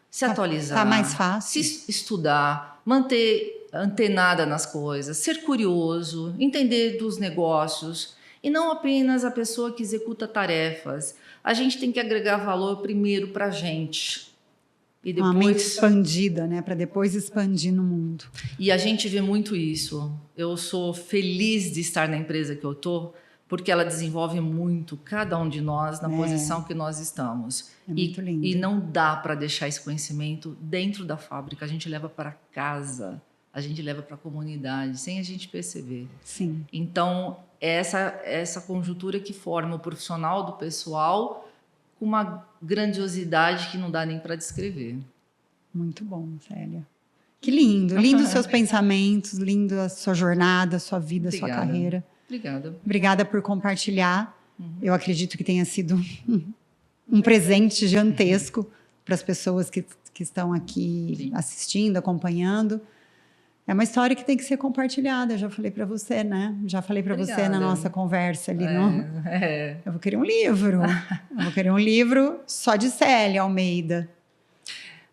Se atualizar. Tá mais fácil. Se estudar, manter antenada nas coisas, ser curioso, entender dos negócios e não apenas a pessoa que executa tarefas. A gente tem que agregar valor primeiro para a gente. E depois... Uma mente expandida, né? Para depois expandir no mundo. E a gente vê muito isso. Eu sou feliz de estar na empresa que eu estou, porque ela desenvolve muito cada um de nós na posição que nós estamos. É muito lindo. E não dá para deixar esse conhecimento dentro da fábrica. A gente leva para casa, a gente leva para a comunidade, sem a gente perceber. Sim. Então, essa conjuntura que forma o profissional do pessoal com uma grandiosidade que não dá nem para descrever. Muito bom, Célia. Que lindo. Lindo os seus pensamentos, lindo a sua jornada, a sua vida, a sua carreira. Obrigada. Obrigada por compartilhar. Eu acredito que tenha sido um presente gigantesco para as pessoas que estão aqui assistindo, acompanhando. É uma história que tem que ser compartilhada. Eu já falei para você, né? Já falei para você na nossa conversa ali. Eu vou querer um livro. Eu vou querer um livro só de Célia Almeida.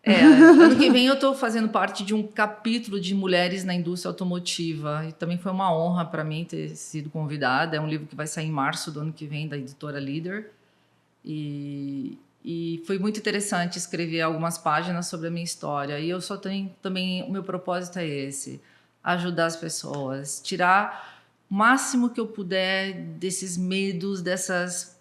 Ano que vem eu estou fazendo parte de um capítulo de mulheres na indústria automotiva. E também foi uma honra para mim ter sido convidada. É um livro que vai sair em março do ano que vem, da editora Líder. E foi muito interessante escrever algumas páginas sobre a minha história. E eu só tenho também, o meu propósito é esse, ajudar as pessoas, tirar o máximo que eu puder desses medos, dessas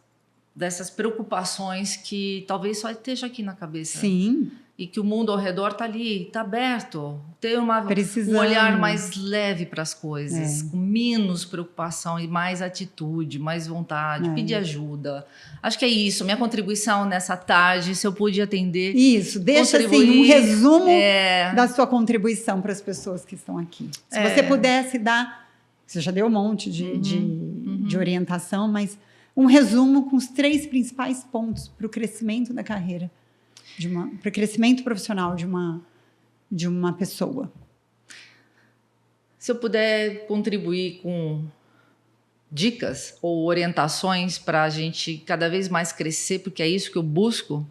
preocupações que talvez só esteja aqui na cabeça. Sim. E que o mundo ao redor está ali, está aberto. Ter um olhar mais leve para as coisas, com menos preocupação e mais atitude, mais vontade, pedir ajuda. Acho que é isso, minha contribuição nessa tarde, se eu pude atender. Isso, deixa assim um resumo da sua contribuição para as pessoas que estão aqui. Se você pudesse dar, você já deu um monte de orientação, mas um resumo com os 3 principais pontos para o crescimento da carreira, para o crescimento profissional de uma pessoa. Se eu puder contribuir com dicas ou orientações para a gente cada vez mais crescer, porque é isso que eu busco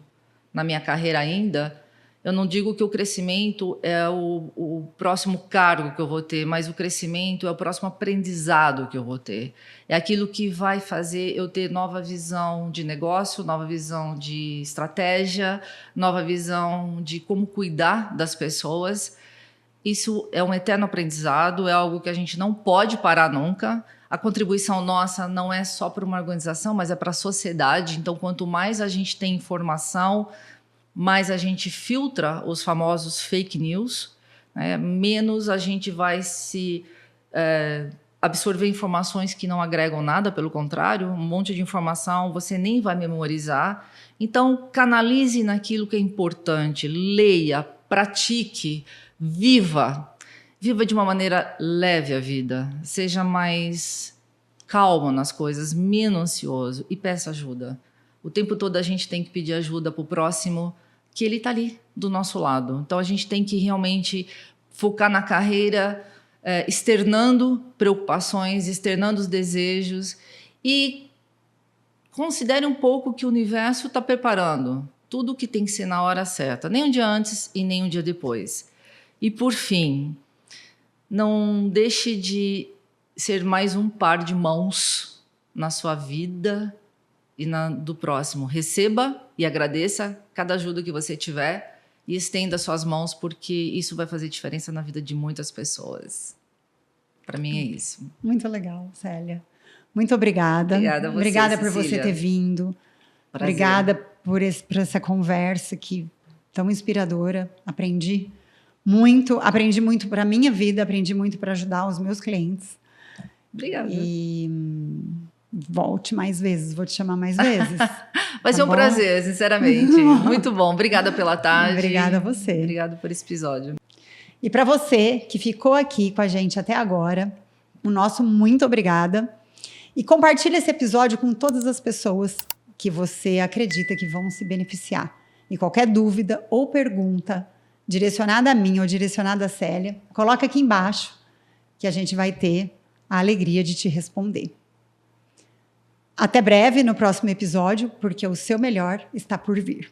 na minha carreira ainda, eu não digo que o crescimento é o próximo cargo que eu vou ter, mas o crescimento é o próximo aprendizado que eu vou ter. É aquilo que vai fazer eu ter nova visão de negócio, nova visão de estratégia, nova visão de como cuidar das pessoas. Isso é um eterno aprendizado, é algo que a gente não pode parar nunca. A contribuição nossa não é só para uma organização, mas é para a sociedade. Então, quanto mais a gente tem informação, mais a gente filtra os famosos fake news, né? Menos a gente vai se absorver informações que não agregam nada, pelo contrário, um monte de informação você nem vai memorizar. Então, canalize naquilo que é importante, leia, pratique, viva de uma maneira leve a vida, seja mais calmo nas coisas, menos ansioso e peça ajuda. O tempo todo a gente tem que pedir ajuda para o próximo, que ele está ali do nosso lado. Então a gente tem que realmente focar na carreira, externando preocupações, externando os desejos e considere um pouco que o universo está preparando tudo o que tem que ser na hora certa, nem um dia antes e nem um dia depois. E por fim, não deixe de ser mais um par de mãos na sua vida e do próximo. Receba e agradeça cada ajuda que você tiver e estenda suas mãos, porque isso vai fazer diferença na vida de muitas pessoas. Para mim é isso. Muito legal, Célia. Muito obrigada. Obrigada a você, obrigada por Cecília. você ter vindo. Prazer. Obrigada por essa conversa tão inspiradora. Aprendi muito para a minha vida, aprendi muito para ajudar os meus clientes. Obrigada. E volte mais vezes, vou te chamar mais vezes. Vai ser um prazer, sinceramente. Muito bom. Obrigada pela tarde. Obrigada a você. Obrigada por esse episódio. E para você que ficou aqui com a gente até agora, o nosso muito obrigada. E compartilhe esse episódio com todas as pessoas que você acredita que vão se beneficiar. E qualquer dúvida ou pergunta direcionada a mim ou direcionada a Célia, coloca aqui embaixo que a gente vai ter a alegria de te responder. Até breve no próximo episódio, porque o seu melhor está por vir.